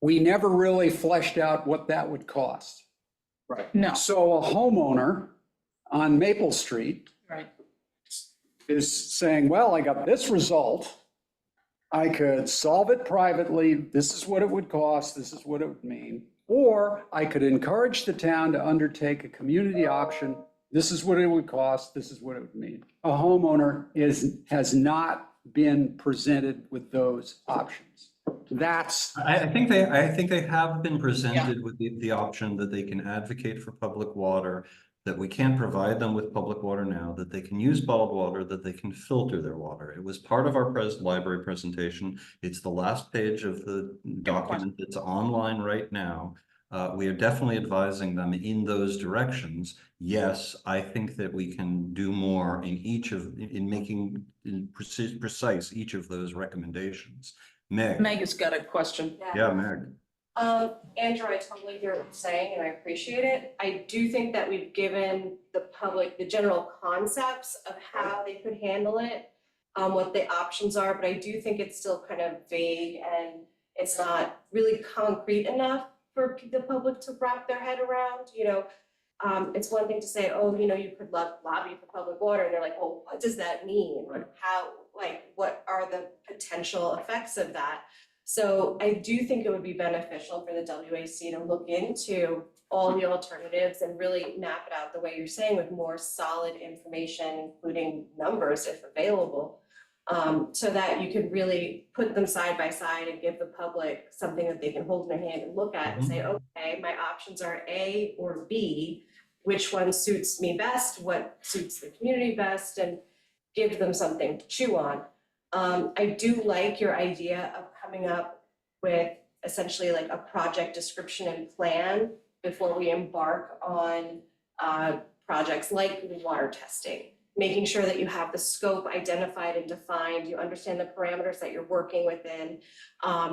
We never really fleshed out what that would cost. Right. No. So a homeowner on Maple Street Right. is saying, well, I got this result. I could solve it privately. This is what it would cost. This is what it would mean. Or I could encourage the town to undertake a community option. This is what it would cost. This is what it would mean. A homeowner has not been presented with those options. I think they have been presented with the option that they can advocate for public water, that we can't provide them with public water now, that they can use bottled water, that they can filter their water. It was part of our library presentation. It's the last page of the document that's online right now. We are definitely advising them in those directions. Yes, I think that we can do more in making precise each of those recommendations. Meg. Meg has got a question. Yeah, Meg. Andrew, I totally hear what you're saying and I appreciate it. I do think that we've given the public the general concepts of how they could handle it, what the options are, but I do think it's still kind of vague and it's not really concrete enough for the public to wrap their head around, you know. It's one thing to say, oh, you know, you could lobby for public water, and they're like, well, what does that mean? Right. How, like, what are the potential effects of that? So I do think it would be beneficial for the WAC to look into all the alternatives and really map it out the way you're saying with more solid information, including numbers if available, so that you can really put them side by side and give the public something that they can hold in their hand and look at and say, okay, my options are A or B. Which one suits me best? What suits the community best? And give them something to chew on. I do like your idea of coming up with essentially like a project description and plan before we embark on projects like the water testing. Making sure that you have the scope identified and defined, you understand the parameters that you're working within,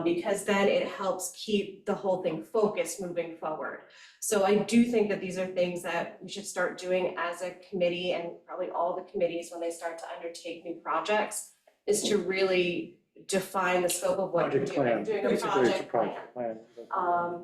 because then it helps keep the whole thing focused moving forward. So I do think that these are things that we should start doing as a committee, and probably all the committees when they start to undertake new projects, is to really define the scope of what you're doing. Doing a project plan.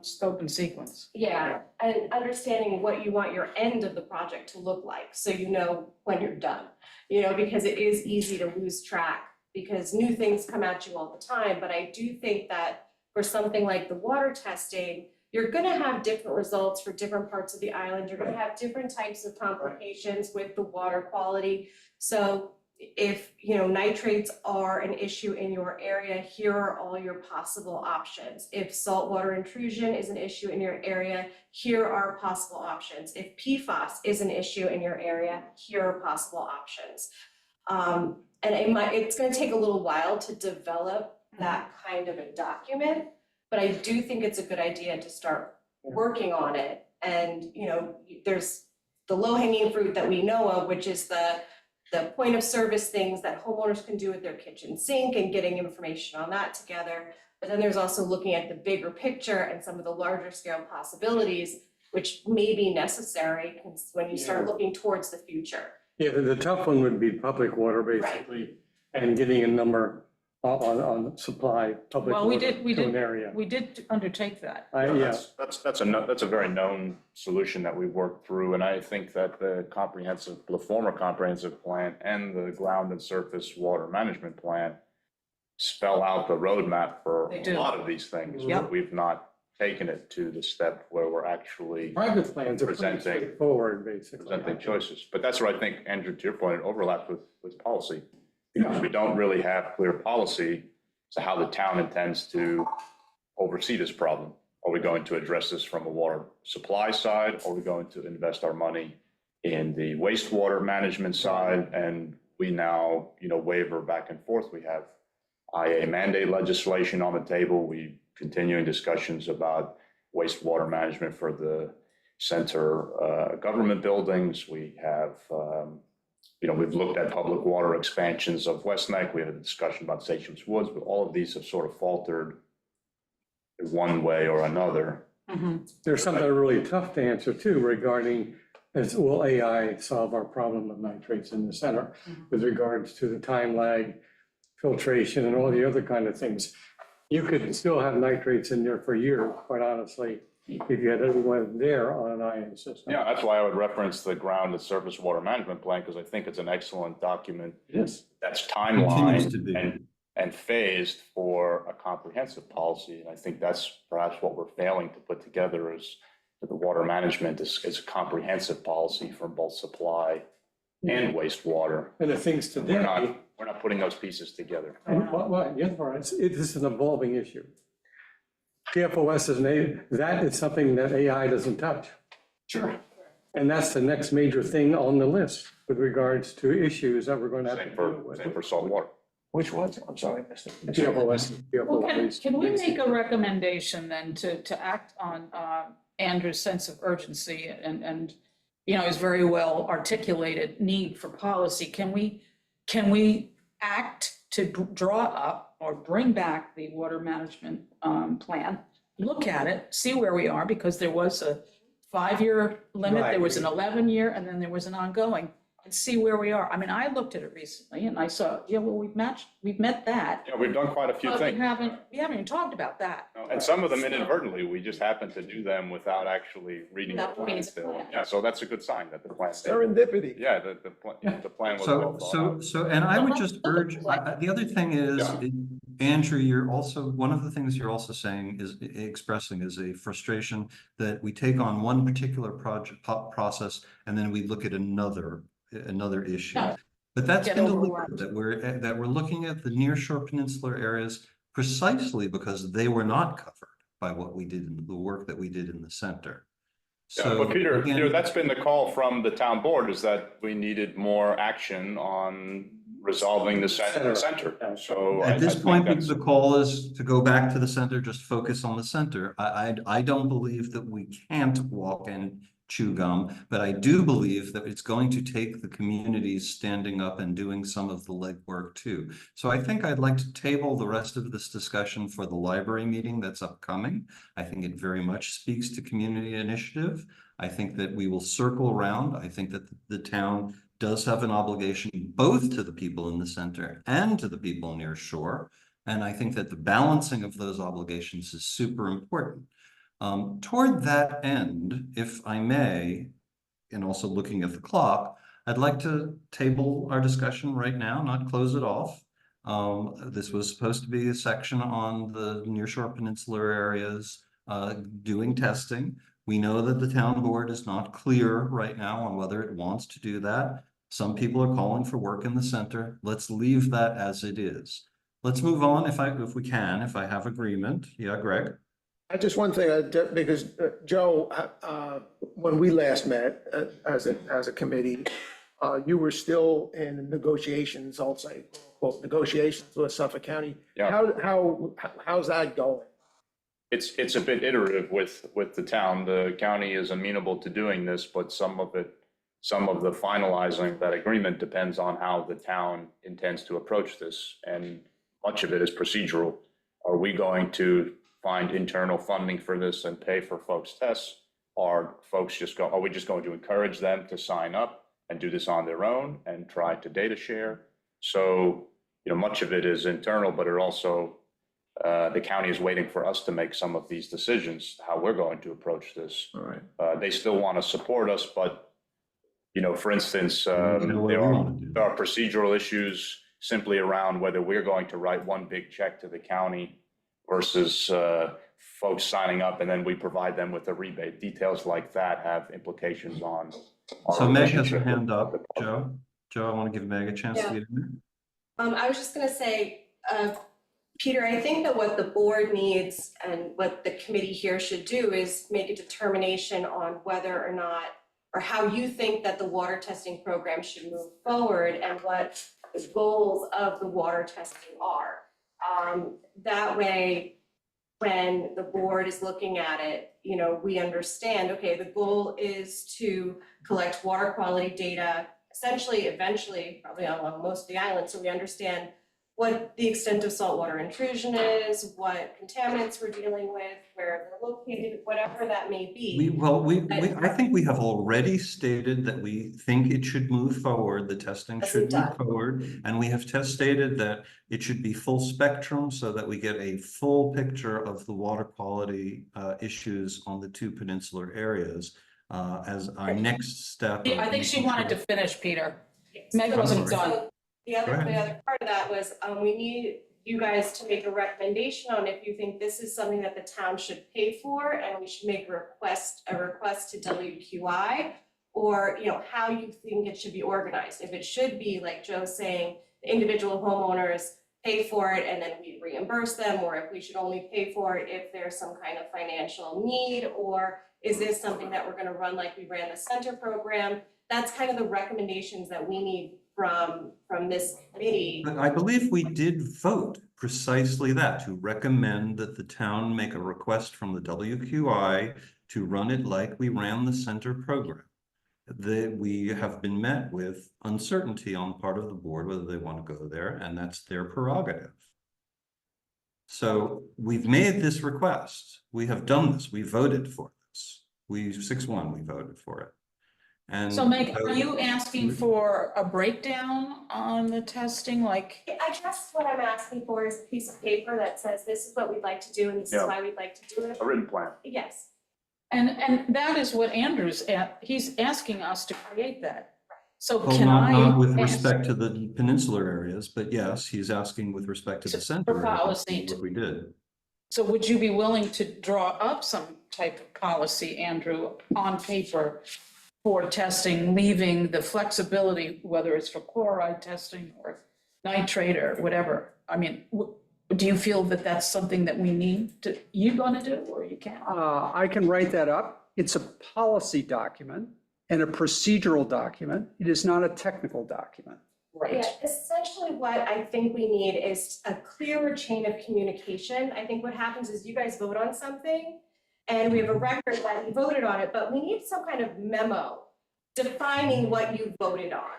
Scope and sequence. Yeah, and understanding what you want your end of the project to look like, so you know when you're done. You know, because it is easy to lose track, because new things come at you all the time, but I do think that for something like the water testing, you're gonna have different results for different parts of the island, you're gonna have different types of complications with the water quality. So if, you know, nitrates are an issue in your area, here are all your possible options. If saltwater intrusion is an issue in your area, here are possible options. If PFAS is an issue in your area, here are possible options. And it's gonna take a little while to develop that kind of a document, but I do think it's a good idea to start working on it. And, you know, there's the low-hanging fruit that we know of, which is the point of service things that homeowners can do with their kitchen sink and getting information on that together. But then there's also looking at the bigger picture and some of the larger scale possibilities, which may be necessary when you start looking towards the future. Yeah, the tough one would be public water, basically, and getting a number on supply, public Well, water to an area. We did undertake that. Yeah. That's a very known solution that we worked through, and I think that the former comprehensive plan and the ground and surface water management plan spell out the roadmap for They a do. lot of these things. Yep. We've not taken it to the step where we're actually Private plans are pretty presenting straightforward, basically. choices. But that's where I think, Andrew, to your point, it overlaps with policy. Because we don't really have clear policy as to how the town intends to oversee this problem. Are we going to address this from a water supply side? Are we going to invest our money in the wastewater management side? And we now, you know, waver back and forth. We have IA mandate legislation on the table. We continuing discussions about wastewater management for the center government buildings. We have, you know, we've looked at public water expansions of West Neck. We had a discussion about Sachem's Woods, but all of these have sort of faltered in one way or another. There's something really tough to answer too regarding, will AI solve our problem of nitrates in the center with regards to the time lag, filtration, and all the other kind of things. You could still have nitrates in there for years, quite honestly, if you had everyone there on an IN system. Yeah, that's why I would reference the ground and surface water management plan, because I think it's an excellent document. Yes. That's Continues to be. timeline and phased for a comprehensive policy. And I think that's perhaps what we're failing to put together is that the water management is a comprehensive policy for both supply and wastewater. And the things today. We're not putting those pieces together. Yes, this is an evolving issue. PFOS is something that AI doesn't touch. Sure. And that's the next major thing on the list with regards to issues that we're going to have to deal with. Same for salt water. Which ones? I'm sorry, Mr. Well, can we make a recommendation then to act on Andrew's sense of urgency and, you know, his very well articulated need for policy? Can we act to draw up or bring back the water management plan? Look at it, see where we are, because there was a 5-year limit, there was an 11-year, and then there was an ongoing, and see where we are. I mean, I looked at it recently and I saw, yeah, well, we've met that. Yeah, we've done quite a few But things. we haven't even talked about that. And some of them inadvertently, we just happen to do them without actually reading the Without plan reading the still. plan. Yeah, so that's a good sign that the plan. Serendipity. Yeah, the plan was well thought out. And I would just urge, the other thing is, Yeah. Andrew, you're also, one of the things you're also saying is expressing is a frustration that we take on one particular process and then we look at another issue. Yeah. But that's Get been overwhelmed. deliberate, that we're looking at the nearshore peninsular areas precisely because they were not covered by what we did in the work that we did in the center. Yeah, So but Peter, again, that's been the call from the town board, is that we needed more action on resolving the center. So at this I think point, that's- the call is to go back to the center, just focus on the center. I don't believe that we can't walk and chew gum, but I do believe that it's going to take the communities standing up and doing some of the legwork too. So I think I'd like to table the rest of this discussion for the library meeting that's upcoming. I think it very much speaks to community initiative. I think that we will circle around. I think that the town does have an obligation both to the people in the center and to the people near shore. And I think that the balancing of those obligations is super important. Toward that end, if I may, and also looking at the clock, I'd like to table our discussion right now, not close it off. This was supposed to be a section on the nearshore peninsular areas doing testing. We know that the town board is not clear right now on whether it wants to do that. Some people are calling for work in the center. Let's leave that as it is. Let's move on if we can, if I have agreement. Yeah, Greg? Just one thing, because Joe, when we last met as a committee, you were still in negotiations, I'll say, quote, negotiations with Suffolk County. Yeah. How's that going? It's a bit iterative with the town. The county is amenable to doing this, but some of the finalizing that agreement depends on how the town intends to approach this. And much of it is procedural. Are we going to find internal funding for this and pay for folks' tests? Are we just going to encourage them to sign up and do this on their own and try to data share? So, you know, much of it is internal, but it also, the county is waiting for us to make some of these decisions, how we're going to approach this. All right. They still want to support us, but, you know, for instance, there are procedural issues simply around whether we're going to write one big check to the county versus folks signing up and then we provide them with a rebate. Details like that have implications on. So Meg has her hand up, Joe. Joe, I want to give Meg a chance to get in there. I was just gonna say, Peter, I think that what the board needs and what the committee here should do is make a determination on whether or not, or how you think that the water testing program should move forward and what the goals of the water testing are. That way, when the board is looking at it, you know, we understand, okay, the goal is to collect water quality data, essentially, eventually, probably along most of the island, so we understand what the extent of saltwater intrusion is, what contaminants we're dealing with, where they're located, whatever that may be. I think we have already stated that we think it should move forward, the testing should move forward. And we have stated that it should be full spectrum so that we get a full picture of the water quality issues on the two peninsular areas as our next step. I think she wanted to finish, Peter. Meg wasn't done. The other part of that was, we need you guys to make a recommendation on if you think this is something that the town should pay for, and we should make a request to WQI, or, you know, how you think it should be organized. If it should be, like Joe's saying, the individual homeowners pay for it and then we reimburse them, or if we should only pay for it if there's some kind of financial need, or is this something that we're gonna run like we ran the center program? That's kind of the recommendations that we need from this committee. But I believe we did vote precisely that, to recommend that the town make a request from the WQI to run it like we ran the center program. We have been met with uncertainty on the part of the board whether they want to go there, and that's their prerogative. So we've made this request. We have done this. We voted for this. 6-1, we voted for it. And So Meg, are you asking for a breakdown on the testing, like? I guess what I'm asking for is a piece of paper that says this is what we'd like to do and this is Yeah. why we'd like to do it. A written plan. Yes. And that is what Andrew's he's asking us to create that. So well, can not with ask respect to the peninsular areas, but yes, he's asking with respect to the center. for areas, policy what we did. So would you be willing to draw up some type of policy, Andrew, on paper for testing, leaving the flexibility, whether it's for chloride testing or nitrate or whatever? I mean, do you feel that that's something that we need to, you gonna do, or you can't? I can write that up. It's a policy document and a procedural document. It is not a technical document. Right. Yeah, essentially what I think we need is a clearer chain of communication. I think what happens is you guys vote on something and we have a record that you voted on it, but we need some kind of memo defining what you voted on.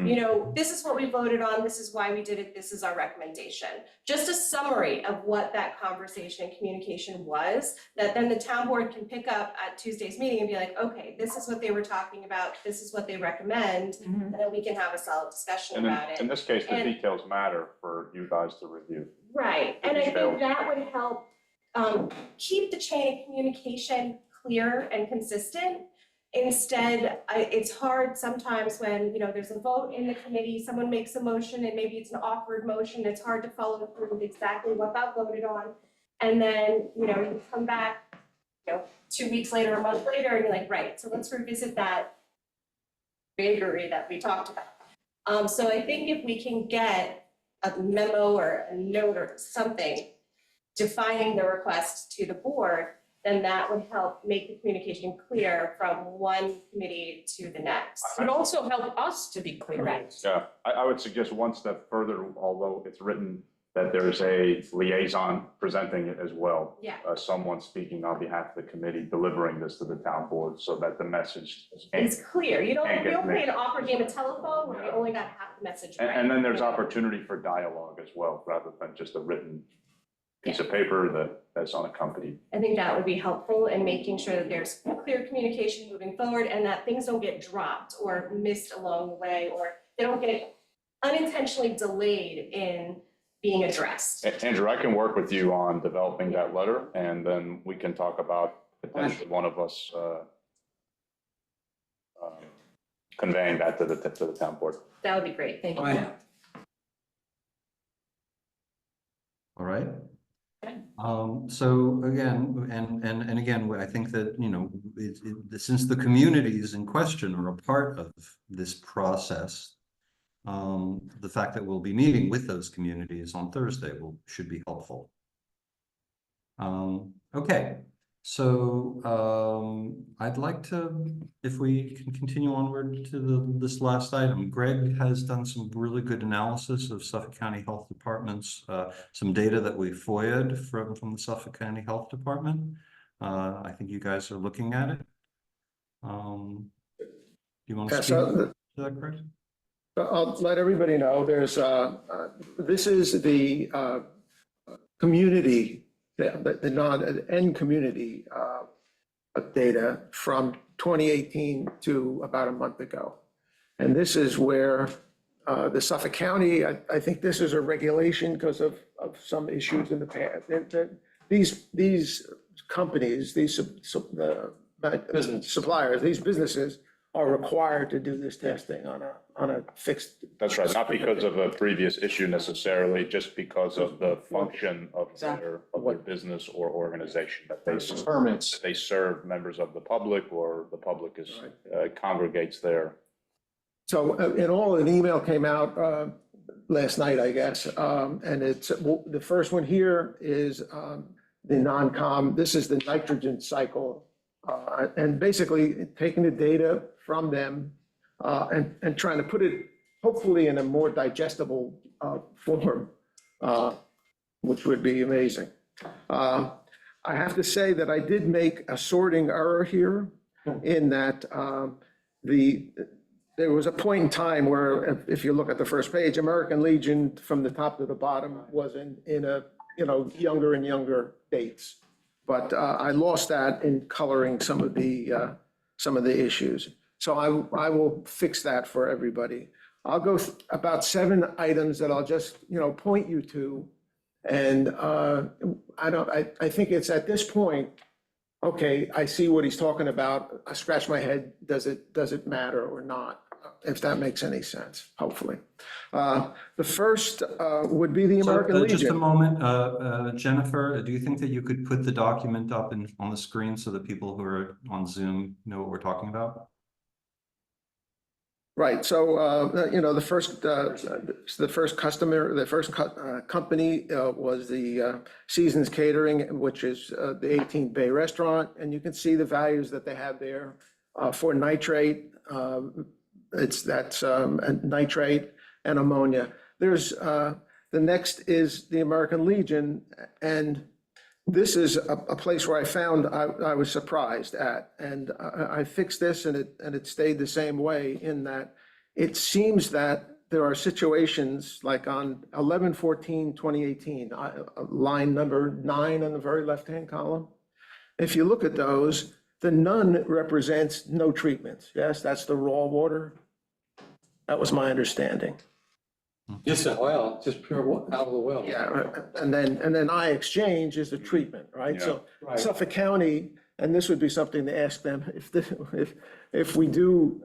You know, this is what we voted on, this is why we did it, this is our recommendation. Just a summary of what that conversation and communication was, that then the town board can pick up at Tuesday's meeting and be like, okay, this is what they were talking about, this is what they recommend, and then we can have a solid discussion And about it. in this case, the And- details matter for you guys to review. Right, and I Details. think that would help keep the chain of communication clear and consistent. Instead, it's hard sometimes when, you know, there's a vote in the committee, someone makes a motion and maybe it's an awkward motion, it's hard to follow through with exactly what got voted on. And then, you know, you come back, you know, 2 weeks later, a month later, and you're like, right, so let's revisit that vagary that we talked about. So I think if we can get a memo or a note or something defining the request to the board, then that would help make the communication clear from one committee to the next. It would also help us to be clear. Correct. Yeah, I would suggest one step further, although it's written, that there's a liaison presenting it as well. Yeah. Someone speaking on behalf of the committee, delivering this to the town board so that the message. It's clear. You don't Can't get play mixed. an awkward game of telephone where you only got half the message right. And then there's opportunity for dialogue as well, rather than just a written piece of paper that's unaccompanied. I think that would be helpful in making sure that there's clear communication moving forward and that things don't get dropped or missed along the way, or they don't get unintentionally delayed in being addressed. Andrew, I can work with you on developing that letter, and then we can talk about potentially one of us conveying that to the town board. That would be great. Thank you. All right. So again, and again, I think that, you know, since the communities in question are a part of this process, the fact that we'll be meeting with those communities on Thursday should be helpful. Okay, so I'd like to, if we can continue onward to this last item. Greg has done some really good analysis of Suffolk County Health Department's some data that we FOIA'd from the Suffolk County Health Department. I think you guys are looking at it. Do you want to speak to that, Greg? I'll let everybody know, there's, this is the community, the non-end community data from 2018 to about a month ago. And this is where the Suffolk County, I think this is a regulation because of some issues in the past. These companies, suppliers, these businesses are required to do this testing on a fixed. That's right, not because of a previous issue necessarily, just because of the function of their business or organization, that they serve members of the public, or the public is congregates there. So in all, an email came out last night, I guess, and it's, the first one here is the non-com, this is the nitrogen cycle, and basically taking the data from them and trying to put it hopefully in a more digestible form, which would be amazing. I have to say that I did make a sorting error here in that there was a point in time where, if you look at the first page, American Legion from the top to the bottom was in a, younger and younger dates. But I lost that in coloring some of the issues. So I will fix that for everybody. I'll go about 7 items that I'll just, point you to. And I think it's at this point, okay, I see what he's talking about. I scratch my head, does it matter or not? If that makes any sense, hopefully. The first would be the American Legion. Just a moment, Jennifer, do you think that you could put the document up on the screen so that people who are on Zoom know what we're talking about? Right, so, the first customer, the first company was the Seasons Catering, which is the 18th Bay Restaurant, and you can see the values that they have there for nitrate. That's nitrate and ammonia. There's, the next is the American Legion, and this is a place where I found I was surprised at, and I fixed this and it stayed the same way, in that it seems that there are situations like on 11/14/2018, line number 9 on the very left-hand column. If you look at those, the none represents no treatments. Yes, that's the raw water. That was my understanding. Just a well, just pure out of the well. Yeah, and then I exchange is the treatment, right? So Right. Suffolk County, and this would be something to ask them, if we do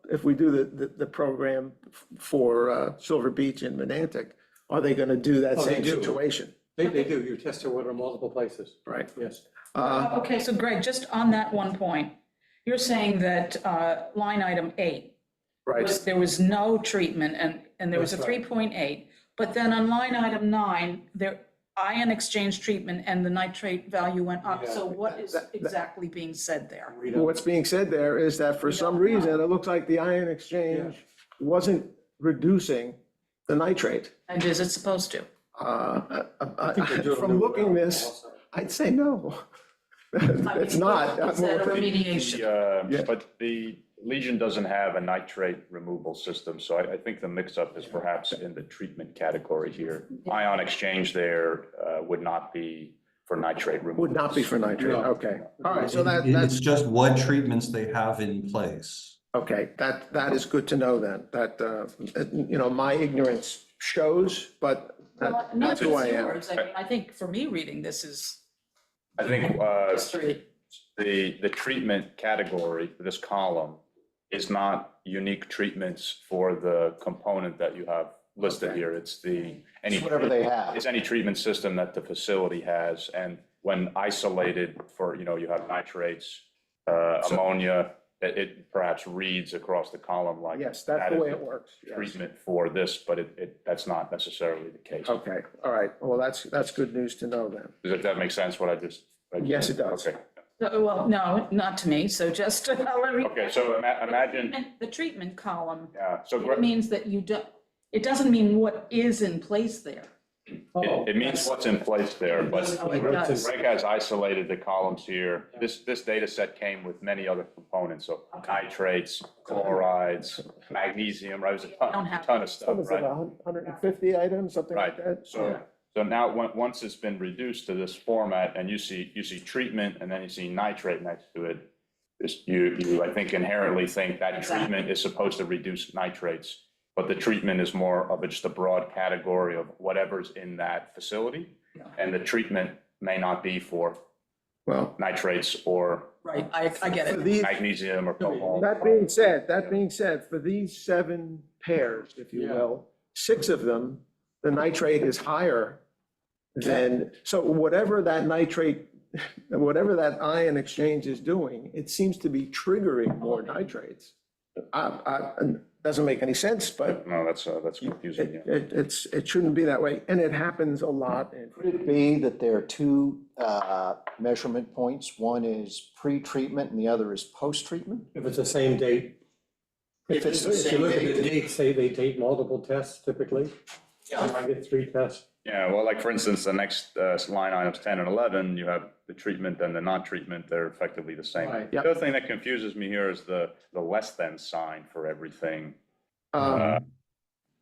the program for Silver Beach and Monantic, are they gonna do that Oh, they same do. situation? They do, you test your water in multiple places. Right. Yes. Okay, so Greg, just on that one point, you're saying that line item 8, Right. there was no treatment and there was a That's right. 3.8, but then on line item 9, there ion exchange treatment and the nitrate value went up. Yeah. So what is exactly being said there? What's being said there is that for some reason, it looks like the ion exchange wasn't reducing the nitrate. And is it supposed to? think they're doing From it looking well this, also. I'd say no. It's not. Is that a remediation? But the Legion doesn't have a nitrate removal system, so I think the mix-up is perhaps in the treatment category here. Ion exchange there would not be for nitrate removal. Would not be for nitrate, No. okay. All right, so It's that's, just what treatments they have in place. okay, that is good to know then, that, my ignorance shows, but Well, not that's who I just am. yours. I mean, I think for me reading this is I think history. the treatment category, this column, is not unique treatments for the component that you have listed Okay. here. It's It's whatever they have. It's any treatment system that the facility has, and when isolated for, you have nitrates, ammonia, it perhaps reads across the column like. Yes, that's that the is way it works. Yes. Treatment for this, but that's not necessarily the case. Okay, all right, well, that's good news to know then. Does that make sense, what I just? Yes, it does. Okay, Well, no, not to me. So just let me. okay, so imagine, The treatment column, yeah, so it means that it doesn't mean what is in place there. it means what's in place there, but Oh, it does. Greg has isolated the columns here. This data set came with many other components, so nitrates, chlorides, magnesium, right? It was a ton of stuff, What was it, right? 150 items, something like Right, that? so now, once it's been reduced to this format and you see treatment and then you see nitrate next to it, you, I think, inherently think that Exactly. treatment is supposed to reduce nitrates, but the treatment is more of just a broad category of whatever's in that facility. Yeah. And the treatment may not be for Well, nitrates or Right, I get for it. these, magnesium or cobalt. that being said, for these 7 pairs, if you Yeah. will, 6 of them, the nitrate is higher than, so whatever that nitrate, whatever that ion exchange is doing, it seems to be triggering more nitrates. Doesn't make any sense, but No, that's confusing, yeah. it shouldn't be that way, and it happens a lot. Could it be that there are 2 measurement points? One is pre-treatment and the other is post-treatment? If it's the same date. If it's the If you look at the same, dates, say they take multiple tests typically. Yeah. I get 3 tests. Yeah, well, like for instance, the next line items 10 and 11, you have the treatment and the non-treatment, they're effectively the same. Right. The other thing that confuses me here is the less than sign for everything.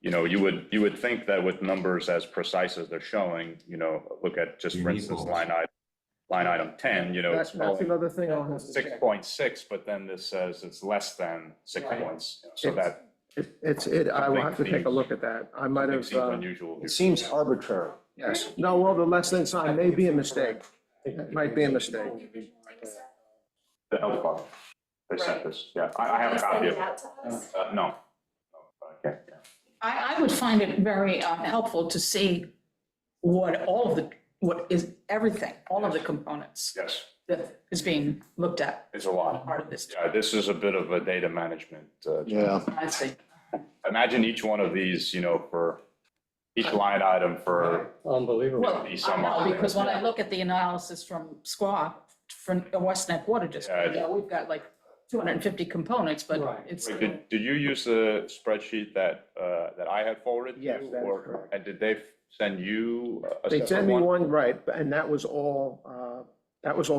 You know, you would think that with numbers as precise as they're showing, you know, look at just, for instance, line item 10, you know, That's another thing I'll have to check. 6.6, but then this says it's less than 6 points. You know, so that I will have to take a look at that. I might have, seems unusual. it seems arbitrary. yes, no, well, the less than sign may be a mistake. It might be a mistake. The health department, they sent this, yeah, I have a copy of it. No. Okay, yeah. I would find it very helpful to see what everything, all of the components Yes, that is being looked at. it's a lot. Part of this. Yeah, this is a bit of a data management. Yeah. I see. Imagine each one of these, you know, for each line item for, Unbelievable. Well, be I some know, odd. because when I look at the analysis from SQUA, from the West Neck Water District, Yeah. we've got like 250 components, but Right. it's. Wait, did you use the spreadsheet that I had forwarded? Yes, you, that is or- correct. And did they send you a They separate sent me one? one, right, and that was all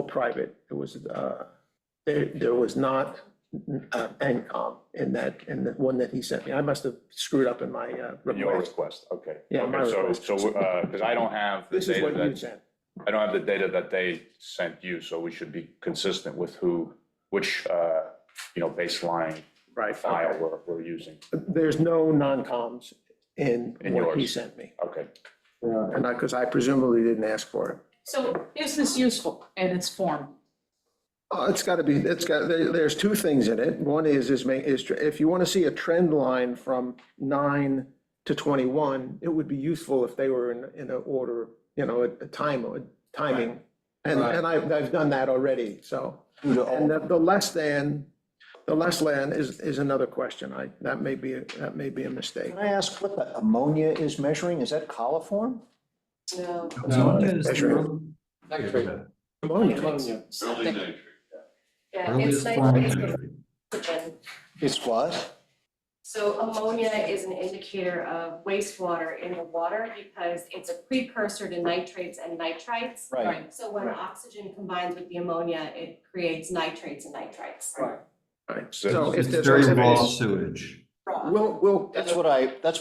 private. It was, there was not NCOM in the one that he sent me. I must have screwed up in my In your request. request, okay. Yeah, my Okay, request. So, because I don't have the This is data what you that, sent. I don't have the data that they sent you, so we should be consistent with which, you know, baseline Right, file okay. we're using. There's no non-coms in In what he yours. sent me. Okay. And because I presumably didn't ask for it. So is this useful in its form? It's got to be, there's two things in it. One is if you want to see a trend line from 9 to 21, it would be useful if they were in a order, you know, a timing. And I've done that already, so. And the less than is another question. That may be a mistake. Can I ask what the ammonia is measuring? Is that coliform? No. Ammonia is measuring- Nitrate. Ammonia. Ammonia. Yeah, earliest it's form of nitrogen. nitrate. It's what? So ammonia is an indicator of wastewater in the water because it's a precursor to nitrates and nitrites. Right. So when oxygen combines with the ammonia, it creates nitrates and nitrites. Right. Right. So So if It's there's. very raw sewage. We'll, That's what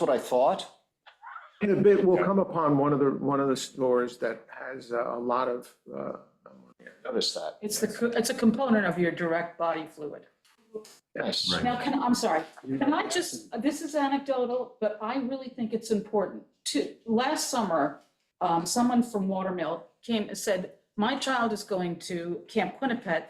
I thought. in a bit, we'll come upon one of the stores that has a lot of, Notice that. It's a component of your direct body fluid. Yes. Right. Now, I'm sorry, can I just, this is anecdotal, but I really think it's important. Last summer, someone from Watermill came and said, my child is going to Camp Quinnipiac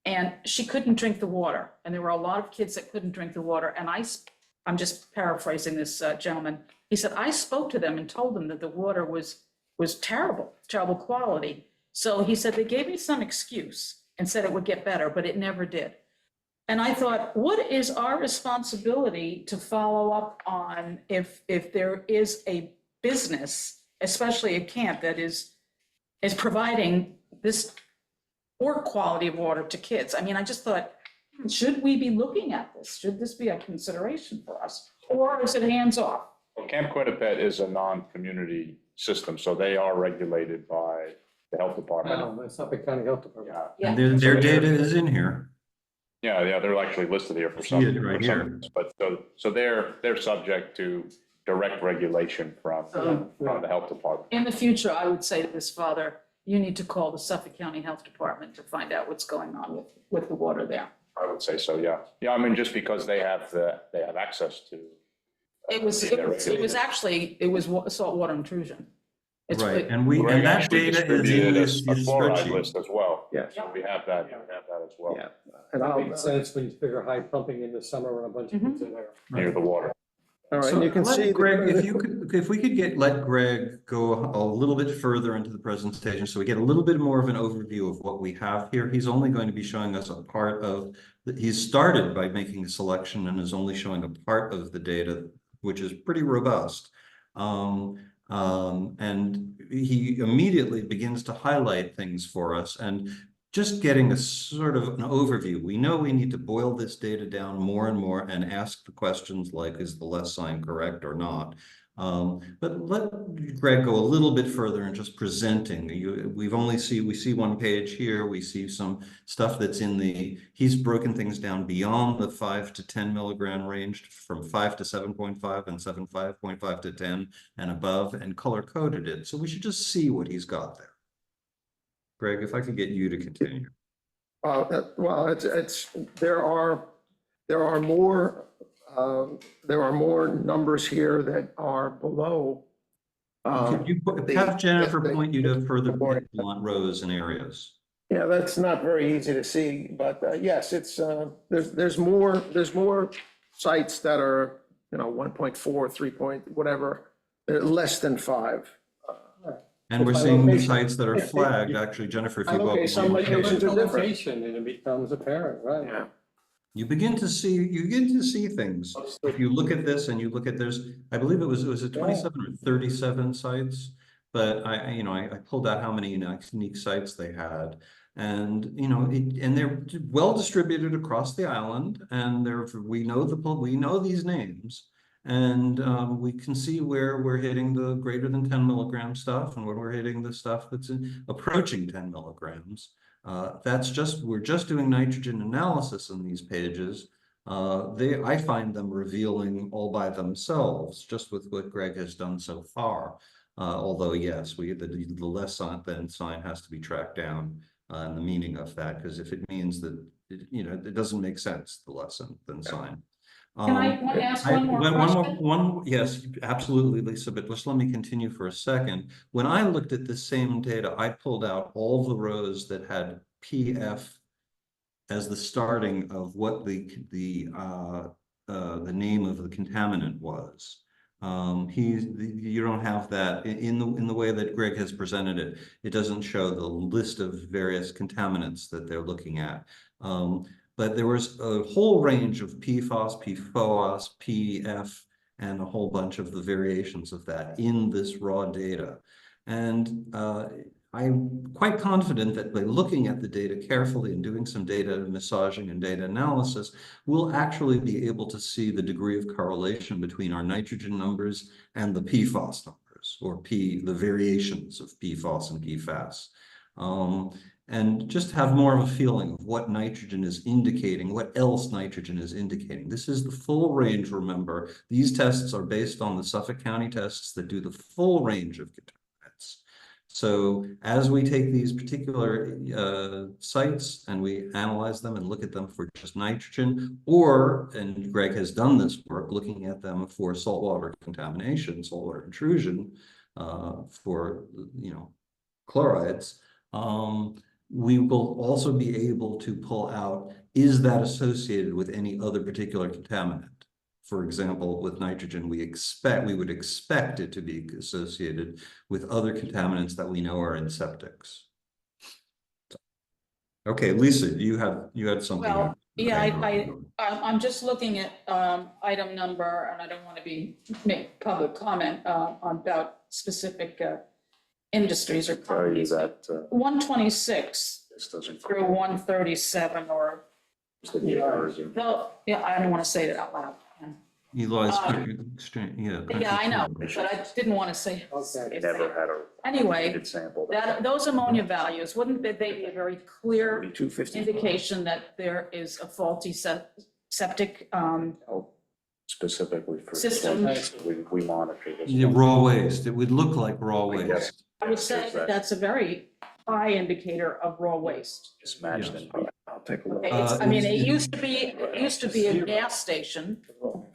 and she couldn't drink the water. And there were a lot of kids that couldn't drink the water. And I'm just paraphrasing this gentleman. He said, I spoke to them and told them that the water was terrible quality. So he said, they gave me some excuse and said it would get better, but it never did. And I thought, what is our responsibility to follow up on if there is a business, especially a camp that is providing this poor quality of water to kids? I mean, I just thought, should we be looking at this? Should this be a consideration for us? Or is it hands off? Well, Camp Quinnipiac is a non-community system, so they are regulated by the health department. No, that's Suffolk County Health Department. Yeah. And their data is in here. Yeah, they're actually listed here for See some. it right for some here. things, But so they're subject to direct regulation from the health department. In the future, I would say to this father, you need to call the Suffolk County Health Department to find out what's going on with the water there. I would say so, yeah. Yeah, I mean, just because they have access to. It was saltwater intrusion. It's Right, really- and that actually data is in distributed this a fluoride spreadsheet. list as well. Yes. So we have that as well, Yeah. And That I'll, makes sense when you figure high pumping in the summer when a bunch of kids are there. near the water. all right, So you can let see. Greg, if we could let Greg go a little bit further into the presentation, so we get a little bit more of an overview of what we have here. He's only going to be showing us a part of, he's started by making a selection and is only showing a part of the data, which is pretty robust. And he immediately begins to highlight things for us. And just getting a sort of an overview. We know we need to boil this data down more and more and ask the questions like, is the less sign correct or not? But let Greg go a little bit further in just presenting. We see one page here. We see some stuff that's he's broken things down beyond the 5 to 10 milligram range, from 5 to 7.5 and 7.5 to 10 and above, and color coded it. So we should just see what he's got there. Greg, if I could get you to continue. Well, there are more numbers here that are below. Could you have Jennifer point you to further rows and areas? Yeah, that's not very easy to see, but yes, it's there's more sites that are 1.4, 3 point whatever, they're less than 5. And we're seeing sites that are flagged. Actually, Jennifer, if you go. Okay, some locations are different. Location, and it becomes apparent, right? Yeah. You begin to see things. If you look at this and you look at I believe it was 27 or 37 sites, but I pulled out how many unique sites they had, and and they're well distributed across the island, and we know these names, and we can see where we're hitting the greater than 10 milligram stuff and where we're hitting the stuff that's approaching 10 milligrams. We're just doing nitrogen analysis in these pages. I find them revealing all by themselves, just with what Greg has done so far. Although yes, the less than sign has to be tracked down, and the meaning of that, because if it means that it doesn't make sense, the less than sign. Can I ask one more question? Yes, absolutely, Lisa, but just let me continue for a second. When I looked at the same data, I pulled out all the rows that had PF as the starting of what the name of the contaminant was. You don't have that in the way that Greg has presented it. It doesn't show the list of various contaminants that they're looking at. But there was a whole range of PFOS, PFOS, PF, and a whole bunch of the variations of that in this raw data. And I'm quite confident that by looking at the data carefully and doing some data massaging and data analysis, we'll actually be able to see the degree of correlation between our nitrogen numbers and the PFOS numbers, or the variations of PFOS and PFAS. And just have more of a feeling of what nitrogen is indicating, what else nitrogen is indicating. This is the full range, remember. These tests are based on the Suffolk County tests that do the full range of contaminants. So as we take these particular sites and we analyze them and look at them for just nitrogen, and Greg has done this work looking at them for saltwater contamination, saltwater intrusion, for chlorides, we will also be able to pull out, is that associated with any other particular contaminant? For example, with nitrogen, we would expect it to be associated with other contaminants that we know are in septics. Okay, Lisa, you had something. Well, yeah, I'm just looking at item number, and I don't want to make public comment about specific industries or companies. That 126 through 137, or I don't want to say it out loud. Eli's Yeah, I know, but I didn't want to say. Anyway, those ammonia values, wouldn't they be a very clear indication that there is a faulty septic Specifically for system? We monitor this. Yeah, raw waste. It would look like raw waste. I would say that's a very high indicator of raw waste. Just match them. I'll take a look. I mean, it used to be a gas station,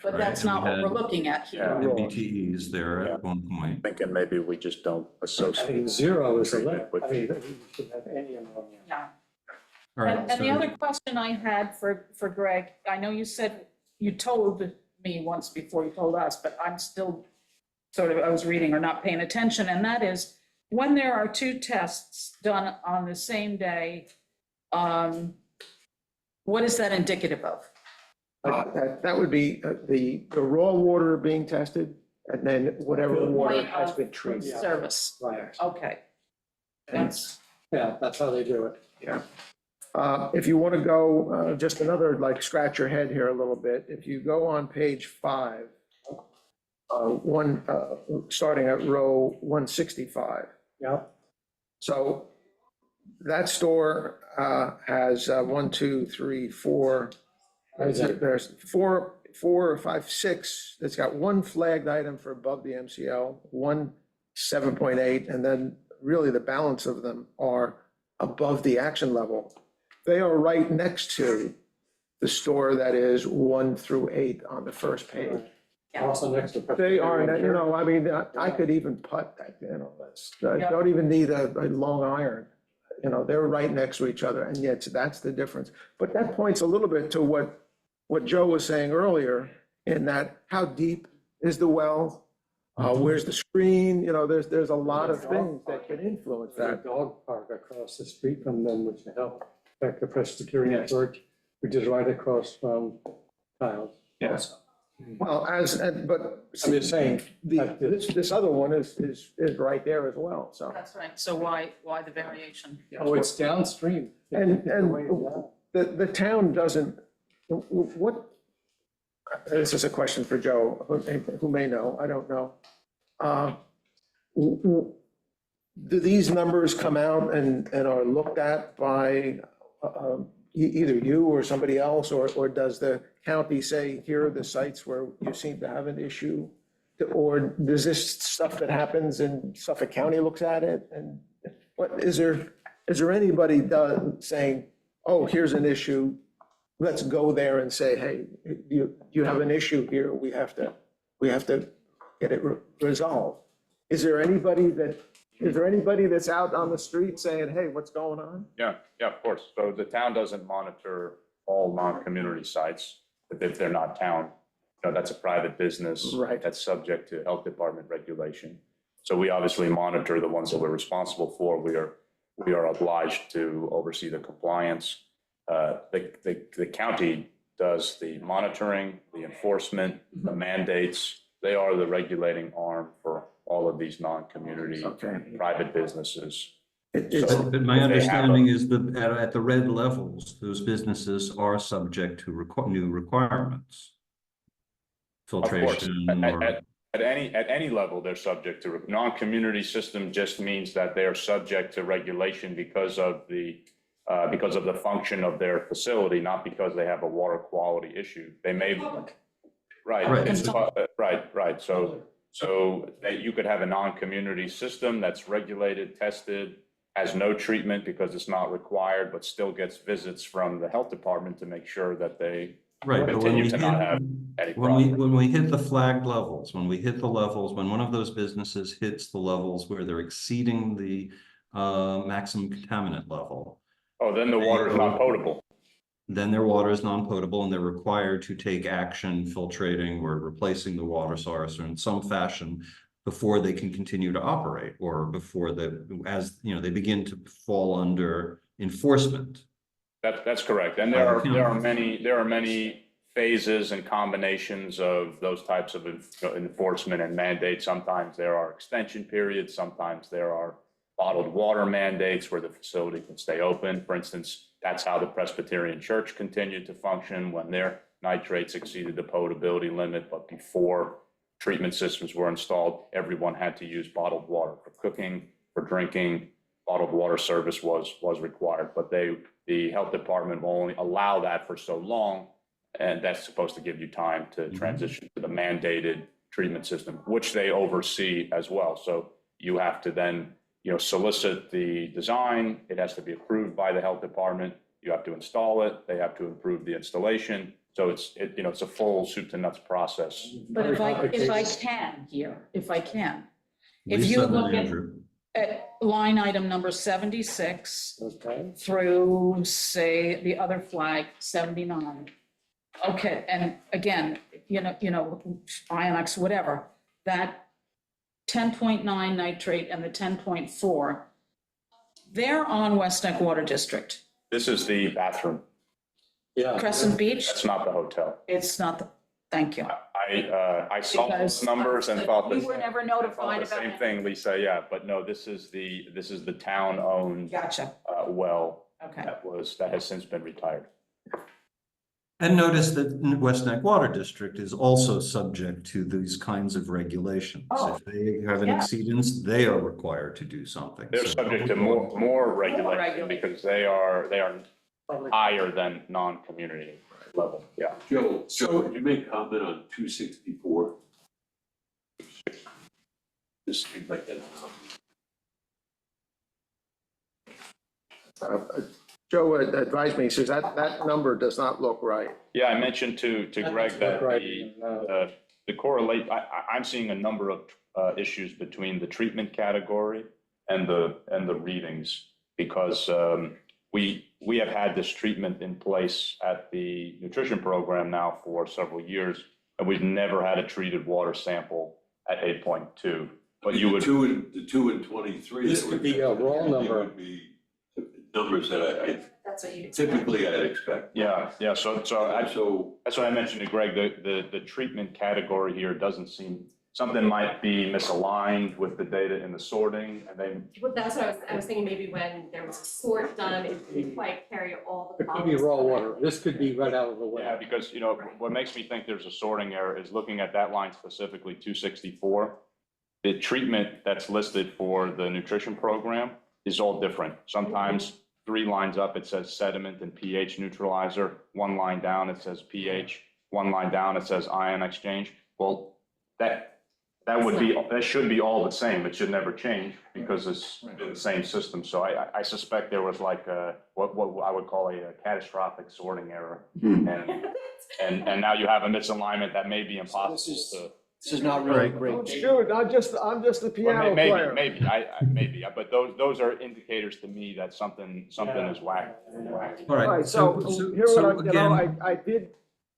but that's not what we're looking at here. BTEs there at one point. Thinking maybe we just don't associate. Zero is a limit. I mean, you should have any ammonia. Yeah. All right, And the other question I had for Greg, I know you said, you told me once before you told us, but I'm still I was reading or not paying attention, and that is, when there are two tests done on the same day, what is that indicative of? That would be the raw water being tested, and then whatever water has been treated. Service. Right. Okay. That's Yeah, that's how they do it. Yeah. If you want to go, just another, like, scratch your head here a little bit, if you go on page 5, starting at row 165. Yeah. So that store has 1, 2, 3, 4, there's 4, 5, 6, it's got one flagged item for above the MCL, one 7.8, and then really the balance of them are above the action level. They are right next to the store that is 1 through 8 on the first page. Also next to. They are, you know, I mean, I could even putt that, you know, I don't even need a long iron. You know, they're right next to each other, and yet that's the difference. But that points a little bit to what Joe was saying earlier, in that how deep is the well? Where's the screen? You know, there's a lot of things that can influence There's that. a dog park across the street from them, which will help back the Presbyterian Church, which is right across from Tiles. Yes. Well, but. I'm just saying. This other one is right there as well, so. That's right. So why the variation? Oh, it's downstream. And the town doesn't, what, this is a question for Joe, who may know, I don't know. Do these numbers come out and are looked at by either you or somebody else, or does the county say, here are the sites where you seem to have an issue? Or does this stuff that happens and Suffolk County looks at it? And what, is there anybody saying, oh, here's an issue, let's go there and say, hey, you have an issue here, we have to get it resolved? Is there anybody that's out on the street saying, hey, what's going on? Yeah, of course. So the town doesn't monitor all non-community sites if they're not town. You know, that's a private business. Right. That's subject to health department regulation. So we obviously monitor the ones that we're responsible for. We are obliged to oversee the compliance. The county does the monitoring, the enforcement, the mandates. They are the regulating arm for all of these non-community private businesses. But my understanding is that at the red levels, those businesses are subject to new requirements. Filtration. At any level, they're subject to non-community system. Just means that they are subject to regulation because of the function of their facility, not because they have a water quality issue. They may, right. So that you could have a non-community system that's regulated, tested, has no treatment because it's not required, but still gets visits from the health department to make sure that they continue to not have any problem. When we hit the flagged levels, when one of those businesses hits the levels where they're exceeding the maximum contaminant level. Oh, then the water is not potable. Then their water is non-potable and they're required to take action filtrating or replacing the water source or in some fashion before they can continue to operate, or before they begin to fall under enforcement. That's correct. And there are many phases and combinations of those types of enforcement and mandates. Sometimes there are extension periods, sometimes there are bottled water mandates where the facility can stay open. For instance, that's how the Presbyterian Church continued to function when their nitrates exceeded the potability limit, but before treatment systems were installed, everyone had to use bottled water for cooking, for drinking. Bottled water service was required, but the health department will only allow that for so long, and that's supposed to give you time to transition to the mandated treatment system, which they oversee as well. So you have to then solicit the design. It has to be approved by the health department. You have to install it. They have to approve the installation. So it's a full soup to nuts process. But if I can, if you look at line item number 76 through, say, the other flag 79. Okay, and again, Ionex, whatever, that 10.9 nitrate and the 10.4, they're on West Neck Water District. This is the bathroom. Yeah. Crescent Beach? That's not the hotel. It's not, thank you. I saw those Because numbers and thought we the were never thought notified the about same it. thing, Lisa, yeah, but no, this is the town-owned Gotcha. well Okay. that has since been retired. And notice that West Neck Water District is also subject to these kinds of regulations. Oh, If they have an yeah. exceedance, they are required to do something. They're So- subject to more regulation regulation. because they are higher than non-community level, yeah. Joe, could you make comment on 264? Just seems like that. Joe advised me, he says that number does not look right. Yeah, I mentioned to Greg that Right. the correlate, I'm seeing a number of issues between the treatment category and the readings, because we have had this treatment in place at the nutrition program now for several years, and we've never had a treated water sample at 8.2. But you would. The 2 and 23. This could be a raw number. Would be numbers that That's what you. typically I'd expect. Yeah, so that's what I mentioned to Greg, the treatment category here doesn't seem, something might be misaligned with the data in the sorting, and then. Well, that's what I was thinking, maybe when there was a sort done, it didn't quite carry all the. It could be raw water. This could be right out of the way. Yeah, because, what makes me think there's a sorting error is looking at that line specifically, 264. The treatment that's listed for the nutrition program is all different. Sometimes 3 lines up, it says sediment and pH neutralizer. 1 line down, it says pH. 1 line down, it says ion exchange. Well, that should be all the same. It should never change because it's the same system. So I suspect there was like what I would call a catastrophic sorting error. And now you have a misalignment that may be impossible to. This is not really great. Oh, shoot, I'm just the piano player. Maybe, but those are indicators to me that something is whack. All right, So here what again, I did,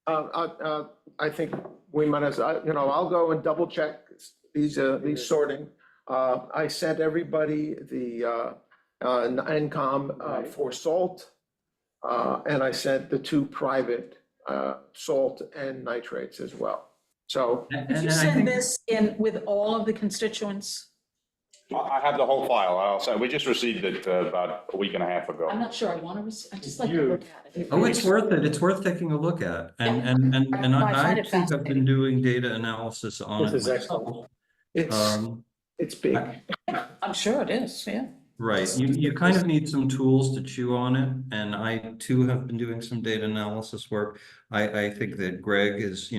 I think we might as, I'll go and double check these sorting. I sent everybody the NCOM for salt. And I sent the 2 private salt and nitrates as well. So. Did you send this in with all of the constituents? I have the whole file. I'll say, we just received it about a week and a half ago. I'm not sure. I just like to look at it. Oh, it's worth it. It's worth taking a look at. And I I find it too have been fascinating. doing data analysis on it This is myself. excellent. It's big. I'm sure it is, yeah. Right, you kind of need some tools to chew on it, and I too have been doing some data analysis work. I think that Greg has,